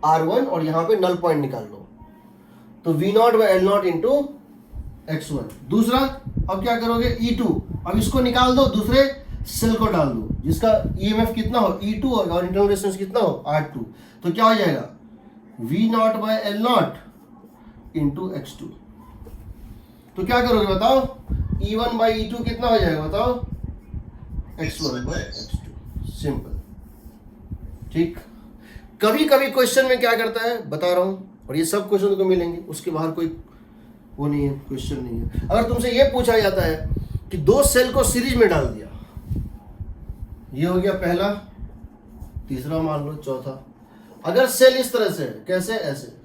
[SPEAKER 1] R1, और यहां पे नल पॉइंट निकाल लो, तो V naught by L naught into X1। दूसरा, अब क्या करोगे, E2, अब इसको निकाल दो, दूसरे सेल को डाल दो जिसका ईएमएफ कितना हो E2 और इंटरनल रेजिस्टेंस कितना हो R2, तो क्या हो जाएगा, V naught by L naught into X2। तो क्या करोगे बताओ, E1 बाई E2 कितना हो जाएगा बताओ, X1 बाय X2। सिंपल। ठीक, कभी कभी क्वेश्चन में क्या करता है बता रहा हूं, और ये सब क्वेश्चन को मिलेंगे, उसके बाहर कोई वो नहीं है, क्वेश्चन नहीं है। अगर तुमसे ये पूछा जाता है कि दो सेल को सीरीज में डाल दिया, ये हो गया पहला, तीसरा मान लो, चौथा। अगर सेल इस तरह से, कैसे, ऐसे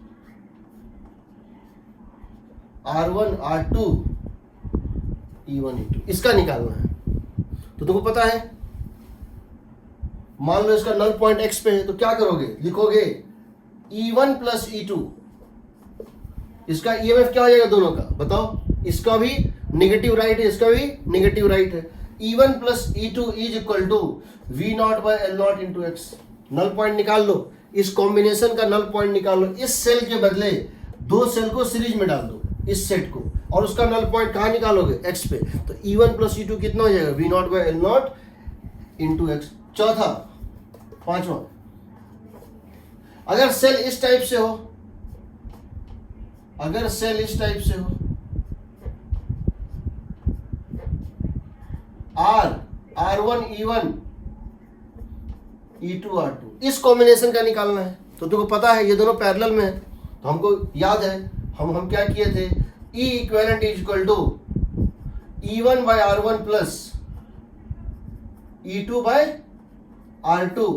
[SPEAKER 1] R1 R2 E1 E2, इसका निकालना है। तो तुमको पता है, मान लो इसका नल पॉइंट X पे है, तो क्या करोगे, लिखोगे E1 प्लस E2, इसका ईएमएफ क्या हो जाएगा दोनों का बताओ, इसका भी नेगेटिव राइट है, इसका भी नेगेटिव राइट है। E1 plus E2 is equal to V naught by L naught into X. Null point निकाल लो, इस कॉम्बिनेशन का नल पॉइंट निकाल लो, इस सेल के बदले दो सेल को सीरीज में डाल दो, इस सेट को, और उसका नल पॉइंट कहाँ निकालोगे, X पे। तो E1 प्लस E2 कितना हो जाएगा, V naught by L naught into x. चौथा, पांचवा, अगर सेल इस टाइप से हो, अगर सेल इस टाइप से हो, R1 E1 E2 R2, इस कॉम्बिनेशन का निकालना है। तो तुमको पता है ये दोनों पैरेलल में है, तो हमको याद है हम क्या किए थे, E equivalent is equal to E1 by R1 plus E2 by R2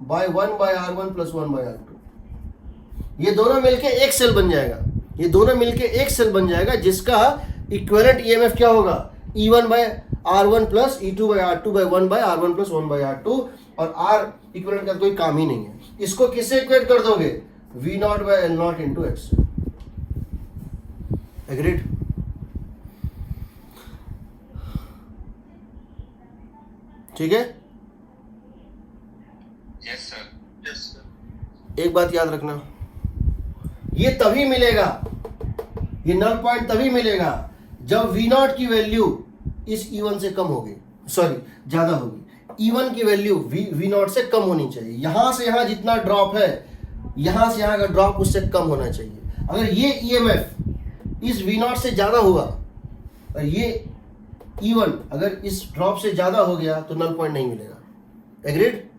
[SPEAKER 1] by 1 by R1 plus 1 by R2। ये दोनों मिलके एक सेल बन जाएगा, ये दोनों मिलके एक सेल बन जाएगा जिसका इक्विवेलेंट ईएमएफ क्या होगा, E1 by R1 plus E2 by R2 by 1 by R1 plus 1 by R2, और R इक्विवेलेंट का कोई काम ही नहीं है। इसको किससे इक्वेट कर दोगे, V naught by L naught into x. Agreed? ठीक है,
[SPEAKER 2] यस सर, यस सर।
[SPEAKER 1] एक बात याद रखना, ये तभी मिलेगा, ये नल पॉइंट तभी मिलेगा जब V नॉट की वैल्यू इस E1 से कम होगी, सॉरी ज्यादा होगी। E1 की वैल्यू V नॉट से कम होनी चाहिए। यहां से यहां जितना ड्रॉप है, यहां से यहां का ड्रॉप उससे कम होना चाहिए। अगर ये EMF इस V नॉट से ज्यादा हुआ और ये E1 अगर इस ड्रॉप से ज्यादा हो गया तो नल पॉइंट नहीं मिलेगा। एग्रीड?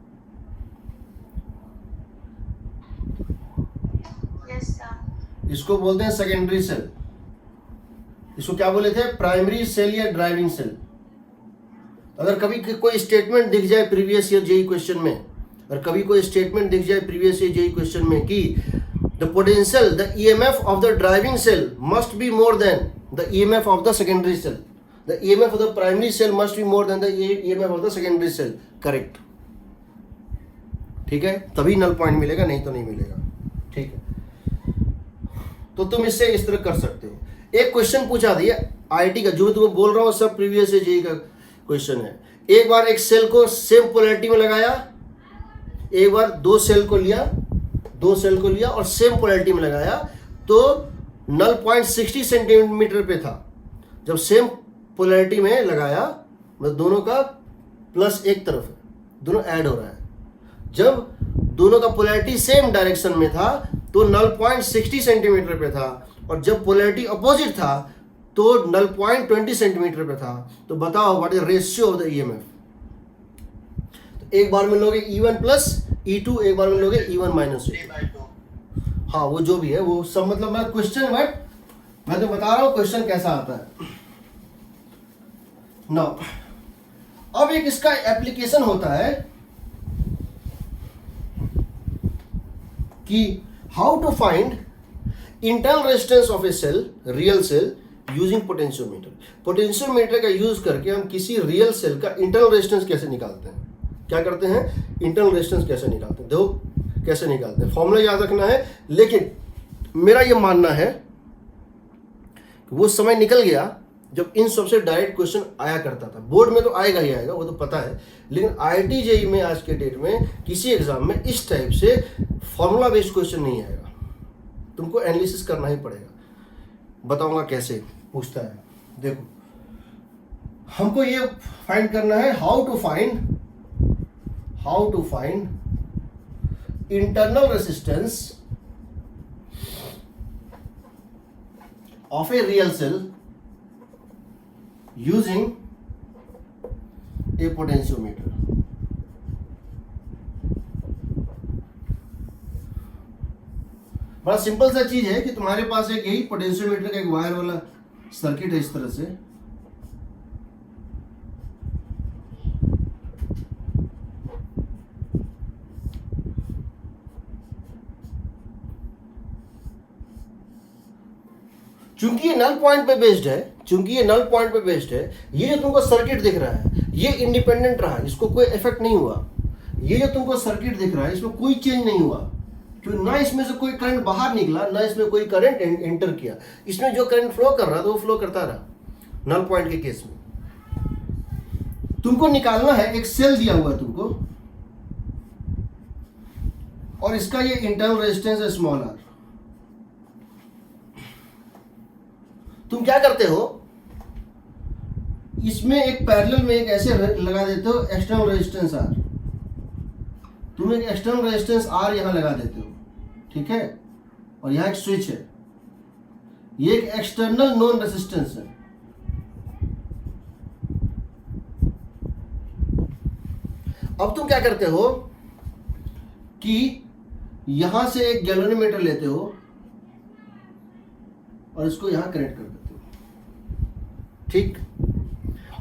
[SPEAKER 1] इसको बोलते हैं सेकेंडरी सेल। इसको क्या बोले थे, प्राइमरी सेल या ड्राइविंग सेल। अगर कभी कोई स्टेटमेंट दिख जाए प्रीवियस ईयर जेईई क्वेश्चन में और कभी कोई स्टेटमेंट दिख जाए प्रीवियस जेई क्वेश्चन में कि the potential the EMF of the driving cell must be more than the EMF of the secondary cell, the EMF of the primary cell must be more than the EMF of the secondary cell, correct, ठीक है, तभी null point मिलेगा, नहीं तो नहीं मिलेगा, ठीक है। तो तुम इससे इस तरह कर सकते हो। एक क्वेश्चन पूछा दिया आईटी का, जो तुम्हें बोल रहा हूँ सब प्रीवियस जेई का क्वेश्चन है। एक बार एक सेल को सेम पोलैरिटी में लगाया, एक बार दो सेल को लिया और सेम पोलैरिटी में लगाया, तो नल पॉइंट 60 सेंटीमीटर पे था। जब सेम पोलैरिटी में लगाया, मतलब दोनों का प्लस एक तरफ है, दोनों ऐड हो रहा है। जब दोनों का पोलैरिटी सेम डायरेक्शन में था तो नल पॉइंट 60 सेंटीमीटर पे था, और जब पोलैरिटी अपोजिट था तो नल पॉइंट 20 सेंटीमीटर पे था। तो बताओ what is ratio of the EMF. तो एक बार में लोगे E1 प्लस E2, एक बार में लोगे E1 माइनस E2। हाँ, वो जो भी है वो सब, मतलब मैं क्वेश्चन मैं तो बता रहा हूँ क्वेश्चन कैसा आता है ना। अब एक इसका एप्लीकेशन होता है कि how to find internal resistance of a cell, real cell, using potentiometer. Potentiometer का यूज करके हम किसी रियल सेल का इंटरनल रेजिस्टेंस कैसे निकालते हैं, क्या करते हैं, इंटरनल रेजिस्टेंस कैसे निकालते हैं। देखो कैसे निकालते हैं, फॉर्मूला याद रखना है। लेकिन मेरा ये मानना है कि वो समय निकल गया जब इन सबसे डायरेक्ट क्वेश्चन आया करता था। बोर्ड में तो आएगा ही आएगा, वो तो पता है, लेकिन आईआईटी जेईई में आज के डेट में किसी एग्जाम में इस टाइप से फॉर्मूला बेस्ड क्वेश्चन नहीं आएगा, तुमको एनालिसिस करना ही पड़ेगा। बताऊंगा कैसे पूछता है। देखो, हमको ये फाइंड करना है how to find internal resistance of a real cell using a potentiometer. बड़ा सिंपल सा चीज है कि तुम्हारे पास एक यही पोटेंशियोमीटर का एक वायर वाला सर्किट है इस तरह से, चूंकि ये नल पॉइंट पे बेस्ड है, ये जो तुमको सर्किट दिख रहा है ये इंडिपेंडेंट रहा, इसको कोई इफेक्ट नहीं हुआ। ये जो तुमको सर्किट दिख रहा है इसमें कोई चेंज नहीं हुआ, क्योंकि ना इसमें से कोई करंट बाहर निकला, ना इसमें कोई करंट एंटर किया। इसमें जो करंट फ्लो कर रहा था वो फ्लो करता रहा नल पॉइंट के केस में। तुमको निकालना है, एक सेल दिया हुआ है तुमको, और इसका ये इंटरनल रेजिस्टेंस है स्मॉल r। तुम क्या करते हो, इसमें एक पैरेलल में एक ऐसे लगा देते हो एक्सटर्नल रेजिस्टेंस r। तुम एक एक्सटर्नल रेजिस्टेंस r यहां लगा देते हो, ठीक है, और यहां एक स्विच है, ये एक एक्सटर्नल नॉन रेजिस्टेंस है। अब तुम क्या करते हो कि यहां से एक गैल्वेनोमीटर लेते हो और इसको यहां कनेक्ट कर देते हो, ठीक।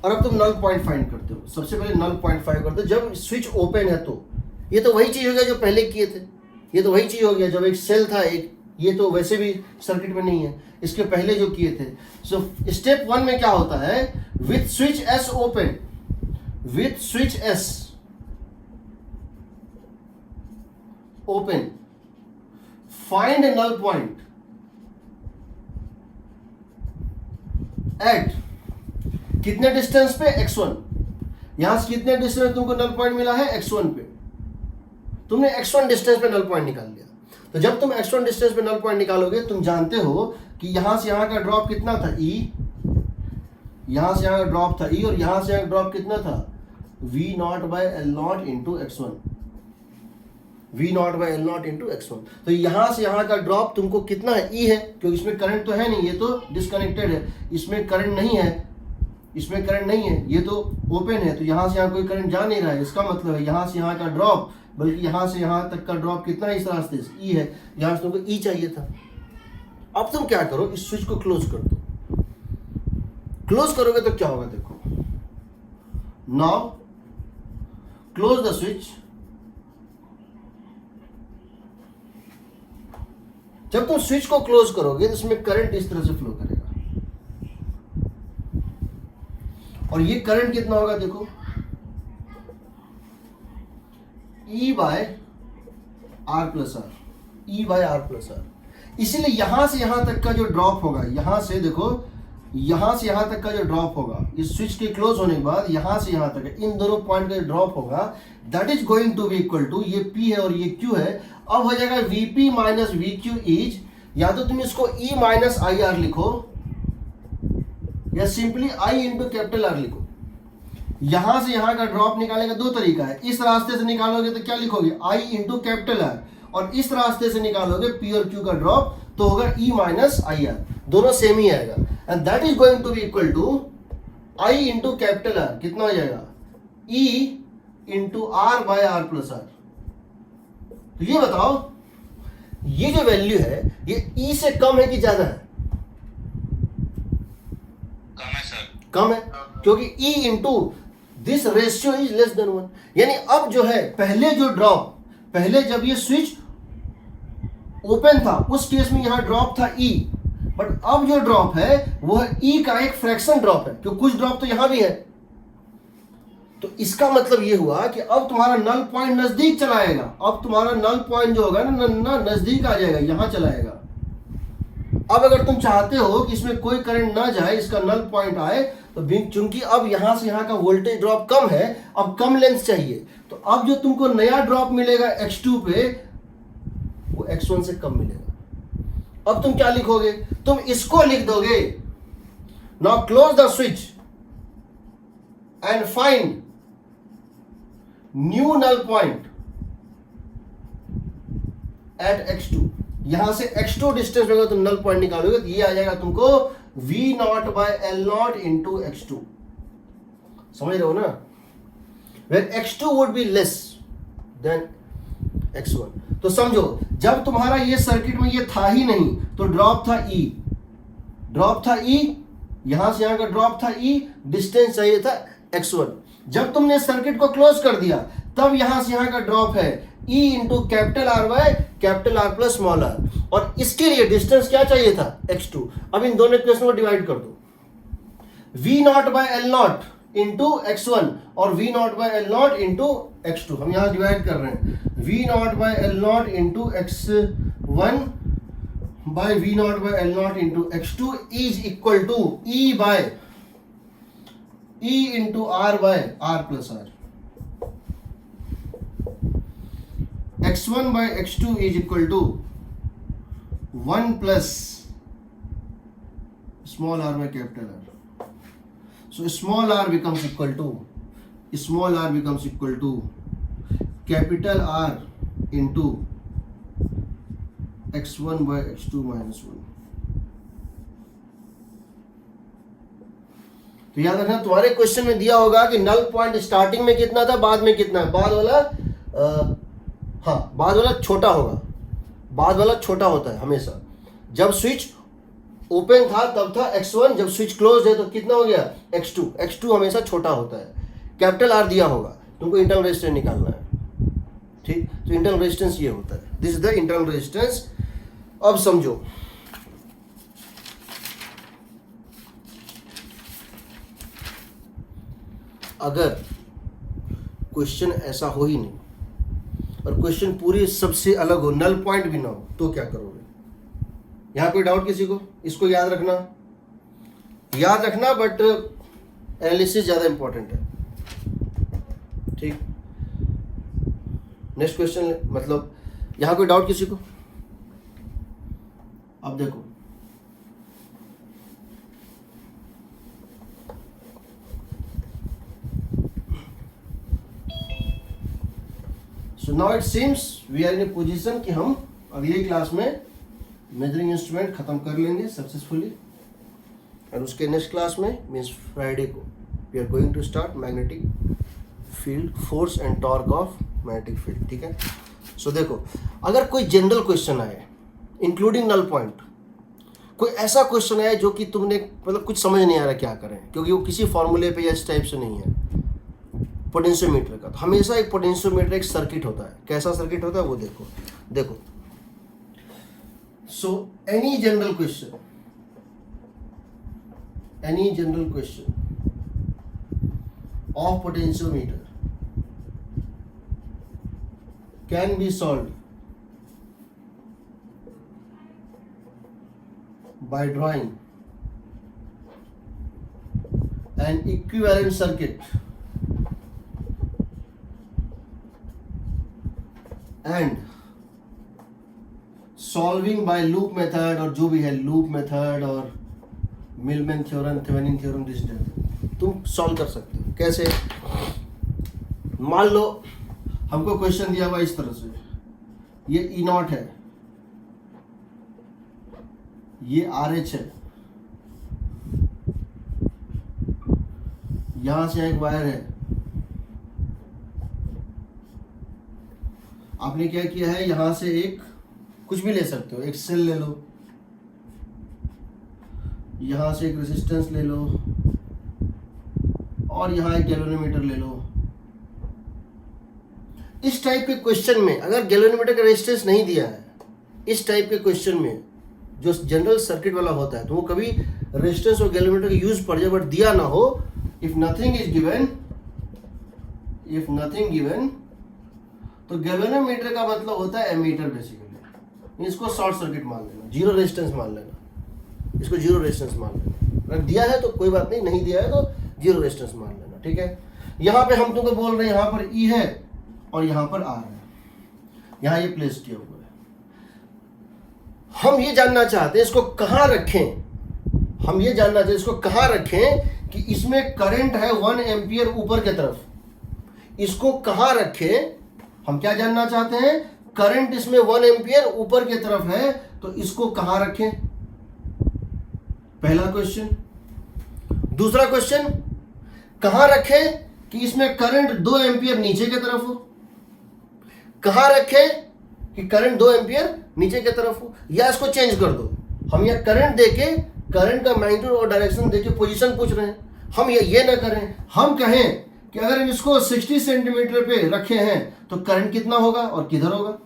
[SPEAKER 1] और अब तुम नल पॉइंट फाइंड करते हो। सबसे पहले नल पॉइंट फाइंड करते हो जब स्विच ओपन है। तो ये तो वही चीज हो गया जो पहले किए थे, ये तो वही चीज हो गया जब एक सेल था एक, ये तो वैसे भी सर्किट में नहीं है, इसके पहले जो किए थे। सो स्टेप 1 में क्या होता है, with switch S open, with switch S open, find null point at कितने डिस्टेंस पे, x1। यहां से कितने डिस्टेंस पे तुमको नल पॉइंट मिला है, x1 पे। तुमने x1 डिस्टेंस पे नल पॉइंट निकाल लिया। तो जब तुम x1 डिस्टेंस पे नल पॉइंट निकालोगे, तुम जानते हो कि यहां से यहां का ड्रॉप कितना था, E, यहां से यहां का ड्रॉप था E, और यहां से यहां का ड्रॉप कितना था, V0/L0 into x1, V0/L0 into x1। तो यहां से यहां का ड्रॉप तुमको कितना है, E है, क्योंकि इसमें करंट तो है नहीं, ये तो डिस्कनेक्टेड है, इसमें करंट नहीं है, इसमें करंट नहीं है, ये तो ओपन है, तो यहां से यहां कोई करंट जा नहीं रहा है। इसका मतलब है यहां से यहां का ड्रॉप, बल्कि यहां से यहां तक का ड्रॉप कितना है इस रास्ते से, E है, यहां से तुमको E चाहिए था। अब तुम क्या करो, इस स्विच को क्लोज कर दो। क्लोज करोगे तो क्या होगा, देखो, नाउ क्लोज द स्विच जब तुम स्विच को क्लोज करोगे तो इसमें करंट इस तरह से फ्लो करेगा, और ये करंट कितना होगा देखो, E by R plus R, E by R plus R. इसीलिए यहां से यहां तक का जो ड्रॉप होगा, यहां से देखो, यहां से यहां तक का जो ड्रॉप होगा इस स्विच के क्लोज होने के बाद, यहां से यहां तक इन दोनों पॉइंट का जो ड्रॉप होगा, that is going to be equal to, ये P है और ये Q है, अब हो जाएगा VP माइनस VQ इज, या तो तुम इसको E माइनस IR लिखो या simply I into capital R लिखो। यहां से यहां का ड्रॉप निकालने का दो तरीका है, इस रास्ते से निकालोगे तो क्या लिखोगे I इंटू कैपिटल R, और इस रास्ते से निकालोगे P और Q का ड्रॉप तो होगा E माइनस IR, दोनों सेम ही आएगा, and that is going to be equal to I into capital R, कितना हो जाएगा E into R by R plus R. तो ये बताओ, ये जो वैल्यू है ये E से कम है कि ज्यादा है?
[SPEAKER 2] कम है सर।
[SPEAKER 1] कम है, क्योंकि E into this ratio is less than 1। यानी अब जो है, पहले जो ड्रॉप, पहले जब ये स्विच ओपन था उस केस में यहां ड्रॉप था E, बट अब जो ड्रॉप है वो E का एक फ्रैक्शन ड्रॉप है, क्योंकि कुछ ड्रॉप तो यहां भी है। तो इसका मतलब ये हुआ कि अब तुम्हारा नल पॉइंट नजदीक चलाएगा, अब तुम्हारा नल पॉइंट जो होगा ना नजदीक आ जाएगा, यहां चलाएगा। अब अगर तुम चाहते हो कि इसमें कोई करंट ना जाए, इसका नल पॉइंट आए, तो चूंकि अब यहां से यहां का वोल्टेज ड्रॉप कम है, अब कम लेंथ चाहिए, तो अब जो तुमको नया ड्रॉप मिलेगा x2 पे वो x1 से कम मिलेगा। अब तुम क्या लिखोगे, तुम इसको लिख दोगे, now close the switch and find new null point at x2। यहां से x2 डिस्टेंस में तुम नल पॉइंट निकालोगे तो ये आ जाएगा तुमको V0 by L0 into x2। समझ रहे हो ना, where x2 would be less than x1। तो समझो, जब तुम्हारा ये सर्किट में ये था ही नहीं तो ड्रॉप था E, ड्रॉप था E, यहां से यहां का ड्रॉप था E, डिस्टेंस चाहिए था x1। जब तुमने सर्किट को क्लोज कर दिया तब यहां से यहां का ड्रॉप है E into capital R by capital R plus small r, और इसके लिए डिस्टेंस क्या चाहिए था x2। अब इन दोनों इक्वेशन को डिवाइड कर दो, V0 by L0 into x1 और V0 by L0 into x2, हम यहां डिवाइड कर रहे हैं, V0 by L0 into x1 by V0 by L0 into x2 is equal to E by E into R by R plus R। x1 by x2 is equal to 1 plus small r by capital R. So small r becomes equal to capital R into x1 by x2 minus 1। तो याद रखना, तुम्हारे question में दिया होगा कि null point starting में कितना था, बाद में कितना है। बाद वाला बाद वाला छोटा होगा, बाद वाला छोटा होता है हमेशा। जब स्विच ओपन था तब था x1, जब स्विच क्लोज है तो कितना हो गया x2। x2 हमेशा छोटा होता है। कैपिटल R दिया होगा, तुमको इंटरनल रेजिस्टेंस निकालना है, ठीक। तो इंटरनल रेजिस्टेंस ये होता है, this is the internal resistance. अब समझो, अगर क्वेश्चन ऐसा हो ही नहीं और क्वेश्चन पूरी सबसे अलग हो, नल पॉइंट भी ना हो, तो क्या करोगे? यहां कोई डाउट किसी को? इसको याद रखना बट एनालिसिस ज्यादा इंपॉर्टेंट है, ठीक। नेक्स्ट क्वेश्चन, मतलब यहां कोई डाउट किसी को? अब देखो, so now it seems we are in a position कि हम अगली क्लास में मेजरिंग इंस्ट्रूमेंट खत्म कर लेंगे सक्सेसफुली, और उसके नेक्स्ट क्लास में मीन्स फ्राइडे को we are going to start magnetic field, force and torque of magnetic field, ठीक है। सो देखो, अगर कोई जनरल क्वेश्चन आए इंक्लूडिंग नल पॉइंट, कोई ऐसा क्वेश्चन आए जो कि तुमने मतलब कुछ समझ नहीं आ रहा क्या करें, क्योंकि वो किसी फॉर्मूले पे या इस टाइप से नहीं है, पोटेंशियोमीटर का, तो हमेशा एक पोटेंशियोमीटर एक सर्किट होता है। कैसा सर्किट होता है वो देखो। So any general question of potentiometer can be solved by drawing an equivalent circuit and solving by loop method, और जो भी है loop method और Milman theorem, Thevenin theorem, this तुम सॉल्व कर सकते हो। कैसे? मान लो हमको क्वेश्चन दिया हुआ इस तरह से, ये ई नॉट है, ये आर एच है, यहां से एक वायर है, आपने क्या किया है, यहां से एक कुछ भी ले सकते हो, एक सेल ले लो, यहां से एक रेजिस्टेंस ले लो, और यहां एक गैल्वेनोमीटर ले लो। इस टाइप के क्वेश्चन में अगर गैल्वेनोमीटर का रेजिस्टेंस नहीं दिया है, इस टाइप के क्वेश्चन में जो जनरल सर्किट वाला होता है, तो वो कभी रेजिस्टेंस और गैल्वेनोमीटर का यूज पड़ जाए बट दिया ना हो, इफ नथिंग गिवन, तो गैल्वेनोमीटर का मतलब होता है एमीटर बेसिकली। इसको शॉर्ट सर्किट मान लेना, जीरो रेजिस्टेंस मान लेना, इसको जीरो रेजिस्टेंस मान लेना। अगर दिया है तो कोई बात नहीं, नहीं दिया है तो जीरो रेजिस्टेंस मान लेना, ठीक है। यहाँ पे हम तुमको बोल रहे हैं, यहाँ पर ई है और यहाँ पर आर है, यहाँ ये प्लेस किया हुआ है। हम ये जानना चाहते हैं इसको कहाँ रखें, हम ये जानना चाहते हैं इसको कहाँ रखें कि इसमें करंट है 1 एम्पियर ऊपर की तरफ, इसको कहाँ रखें, हम क्या जानना चाहते हैं, करंट इसमें 1 एम्पियर ऊपर की तरफ है, तो इसको कहाँ रखें, पहला क्वेश्चन। दूसरा क्वेश्चन, कहां रखें कि इसमें करंट 2 एम्पियर नीचे की तरफ हो, कहां रखें कि करंट 2 एम्पियर नीचे की तरफ हो, या इसको चेंज कर दो, हम यह करंट देके, करंट का मैग्नीट्यूड और डायरेक्शन देके पोजीशन पूछ रहे हैं, हम ये ना करें, हम कहें कि अगर हम इसको 60 सेंटीमीटर पे रखे हैं तो करंट कितना होगा और किधर होगा।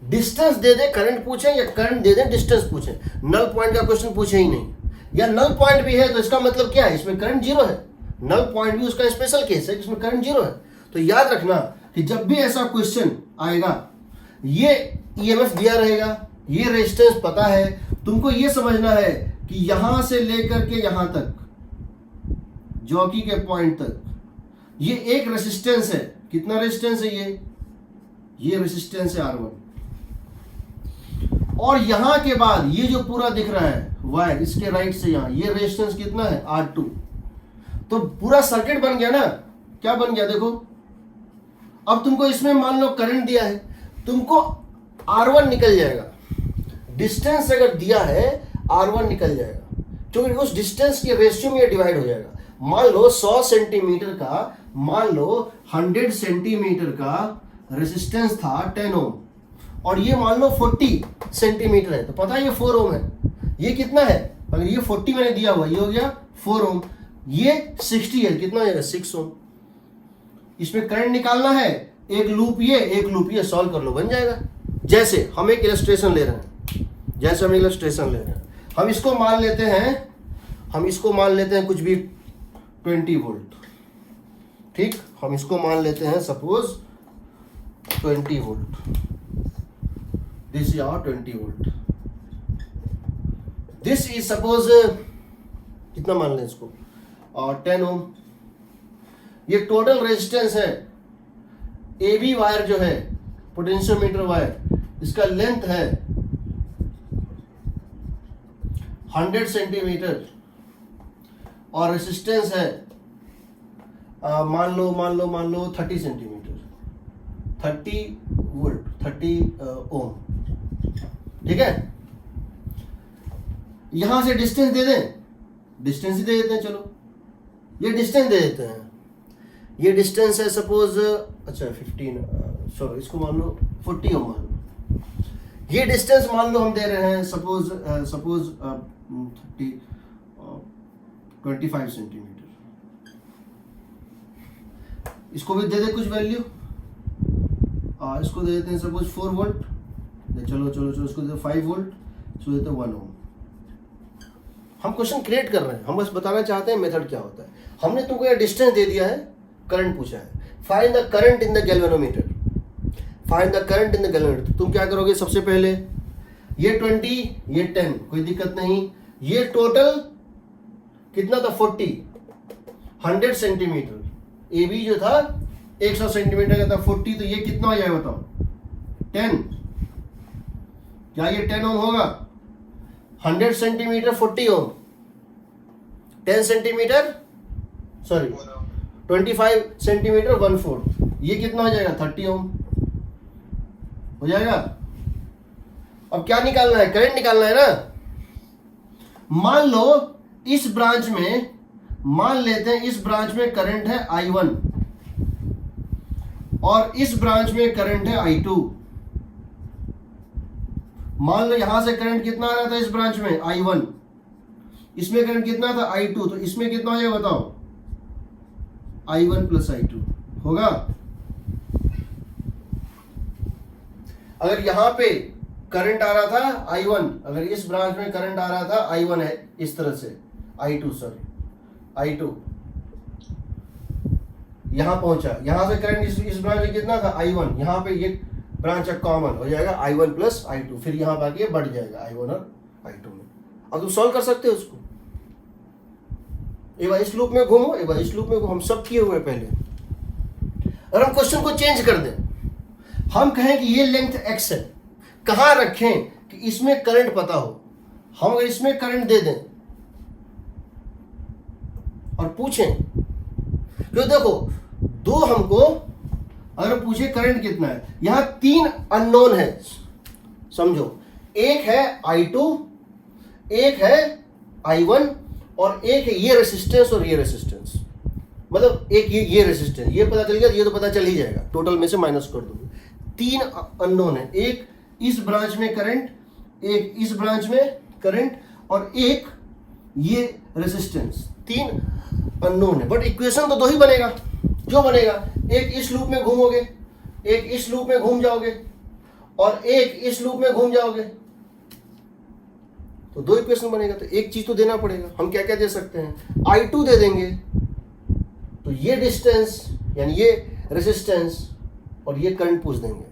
[SPEAKER 1] डिस्टेंस दे दे करंट पूछें, या करंट दे दे डिस्टेंस पूछें, नल पॉइंट का क्वेश्चन पूछे ही नहीं। या नल पॉइंट भी है तो इसका मतलब क्या है, इसमें करंट जीरो है, नल पॉइंट भी उसका स्पेशल केस है जिसमें करंट जीरो है। तो याद रखना कि जब भी ऐसा क्वेश्चन आएगा, ये ईएमएफ दिया रहेगा, ये रेजिस्टेंस पता है, तुमको ये समझना है कि यहां से लेकर के यहां तक, जॉकी के पॉइंट तक, ये एक रेजिस्टेंस है। कितना रेजिस्टेंस है ये रेजिस्टेंस है R1, और यहां के बाद ये जो पूरा दिख रहा है वायर, इसके राइट से यहां, ये रेजिस्टेंस कितना है R2। तो पूरा सर्किट बन गया ना, क्या बन गया देखो। अब तुमको इसमें मान लो करंट दिया है, तुमको R1 निकल जाएगा, डिस्टेंस अगर दिया है R1 निकल जाएगा, क्योंकि उस डिस्टेंस के रेशियो में ये डिवाइड हो जाएगा। मान लो 100 सेंटीमीटर का, मान लो 100 सेंटीमीटर का रेजिस्टेंस था 10 ओम, और ये मान लो 40 सेंटीमीटर है, तो पता है ये 4 ओम है। ये कितना है, अगर ये 40 मैंने दिया हुआ, ये हो गया 4 ओम, ये 60 है, कितना हो जाएगा 6 ओम। इसमें करंट निकालना है, एक लूप ये, एक लूप ये, सॉल्व कर लो, बन जाएगा। जैसे हम एक इलस्ट्रेशन ले रहे हैं, हम इसको मान लेते हैं, कुछ भी 20 वोल्ट, ठीक, हम इसको मान लेते हैं suppose 20 volt, this is our 20 volt, this is suppose कितना मान लें इसको, और 10 ओम। ये टोटल रेजिस्टेंस है। ए बी वायर जो है, पोटेंशियोमीटर वायर, इसका लेंथ है 100 सेंटीमीटर, और रेजिस्टेंस है मान लो 30 सेंटीमीटर, 30 वोल्ट, 30 ओम, ठीक है। यहां से डिस्टेंस दे दें, डिस्टेंस ही दे देते हैं, चलो ये डिस्टेंस दे देते हैं। ये डिस्टेंस है सपोज, अच्छा 15, सॉरी इसको मान लो 40 ओम मान लो। ये डिस्टेंस मान लो हम दे रहे हैं सपोज 25 सेंटीमीटर। इसको भी दे दे कुछ वैल्यू, इसको दे देते हैं सपोज 4 वोल्ट, चलो इसको दे 5 वोल्ट, सो देते 1 ओम। हम क्वेश्चन क्रिएट कर रहे हैं, हम बस बताना चाहते हैं मेथड क्या होता है। हमने तुमको ये डिस्टेंस दे दिया है, करंट पूछा है, find the current in the galvanometer, find the current in the galvanometer. तुम क्या करोगे, सबसे पहले ये 20, ये 10, कोई दिक्कत नहीं। ये टोटल कितना था, 40, 100 सेंटीमीटर। ए बी जो था 100 सेंटीमीटर का था, 40, तो ये कितना हो जाएगा बताओ, 10। क्या ये 10 ओम होगा? 100 सेंटीमीटर 40 ओम, 10 सेंटीमीटर सॉरी 25 सेंटीमीटर 1/4, ये कितना हो जाएगा, 30 ओम हो जाएगा। अब क्या निकालना है, करंट निकालना है ना। मान लो इस ब्रांच में, मान लेते हैं इस ब्रांच में करंट है I1 और इस ब्रांच में करंट है I2। मान लो यहां से करंट कितना आ रहा था इस ब्रांच में, I1, इसमें करंट कितना था, I2, तो इसमें कितना हो जाएगा बताओ, I1 प्लस I2 होगा। अगर यहां पे करंट आ रहा था I1, अगर इस ब्रांच में करंट आ रहा था I1 है इस तरह से, I2 यहां पहुंचा, यहां से करंट इस ब्रांच में कितना था, I1, यहां पे ये ब्रांच कॉमन हो जाएगा I1 प्लस I2, फिर यहां पर आके बढ़ जाएगा I1 और I2 में। अब तुम सॉल्व कर सकते हो उसको, एक बार इस लूप में घूमो, एक बार इस लूप में घूमो, हम सब किए हुए पहले। और हम क्वेश्चन को चेंज कर दें, हम कहें कि ये लेंथ x है, कहां रखें कि इसमें करंट पता हो। हम अगर इसमें करंट दे दें और पूछें, तो देखो दो हमको अगर पूछे करंट कितना है, यहां 3 अननोन है, समझो, एक है I2, एक है I1 और एक है ये रेसिस्टेंस और ये रेसिस्टेंस। मतलब एक ये रेसिस्टेंस, ये पता चल गया, ये तो पता चल ही जाएगा, टोटल में से माइनस कर दोगे। 3 अननोन है, एक इस ब्रांच में करंट, एक इस ब्रांच में करंट और एक ये रेसिस्टेंस, 3 अननोन है। बट इक्वेशन तो 2 ही बनेगा, जो बनेगा, एक इस लूप में घूमोगे, एक इस लूप में घूम जाओगे और एक इस लूप में घूम जाओगे, तो 2 इक्वेशन बनेगा। तो एक चीज तो देना पड़ेगा। हम क्या क्या दे सकते हैं, I2 दे देंगे, तो ये डिस्टेंस यानी ये रेसिस्टेंस और ये करंट पूछ देंगे।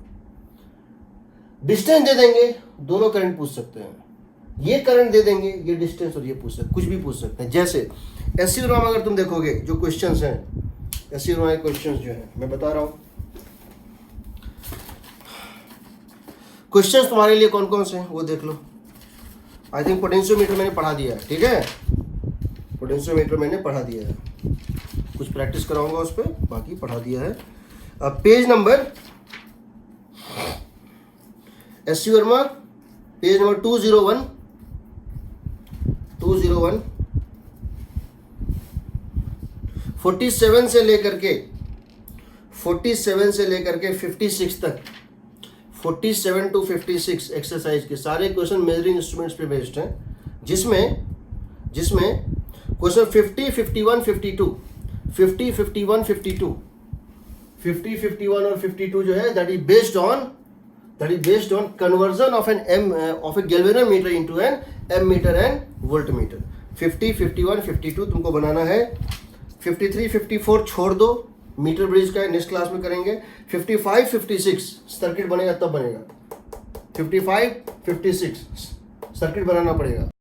[SPEAKER 1] डिस्टेंस दे देंगे, दोनों करंट पूछ सकते हैं। ये करंट दे देंगे, ये डिस्टेंस और ये पूछ सकते, कुछ भी पूछ सकते हैं। जैसे एससी में अगर तुम देखोगे जो क्वेश्चंस हैं, एससी में क्वेश्चंस जो है मैं बता रहा हूं, क्वेश्चंस तुम्हारे लिए कौन कौन से हैं वो देख लो। आई थिंक पोटेंशियोमीटर मैंने पढ़ा दिया है, ठीक है, पोटेंशियोमीटर मैंने पढ़ा दिया है, कुछ प्रैक्टिस कराऊंगा उस पर, बाकी पढ़ा दिया है। अब page number SC Verma, page number 201 47 से लेकर के 56 तक, 47 to 56 एक्सरसाइज के सारे क्वेश्चन मेजरिंग इंस्ट्रूमेंट्स पे बेस्ड हैं, जिसमें क्वेश्चन 50, 51, 52, 50, 51, 52, 50, 51 और 52 जो है, that is based on conversion of a galvanometer into an ammeter and voltmeter। 50, 51, 52 तुमको बनाना है। 53, 54 छोड़ दो, मीटर ब्रिज का नेक्स्ट क्लास में करेंगे। 55, 56 सर्किट बनेगा, तब बनेगा। 55, 56 सर्किट बनाना पड़ेगा।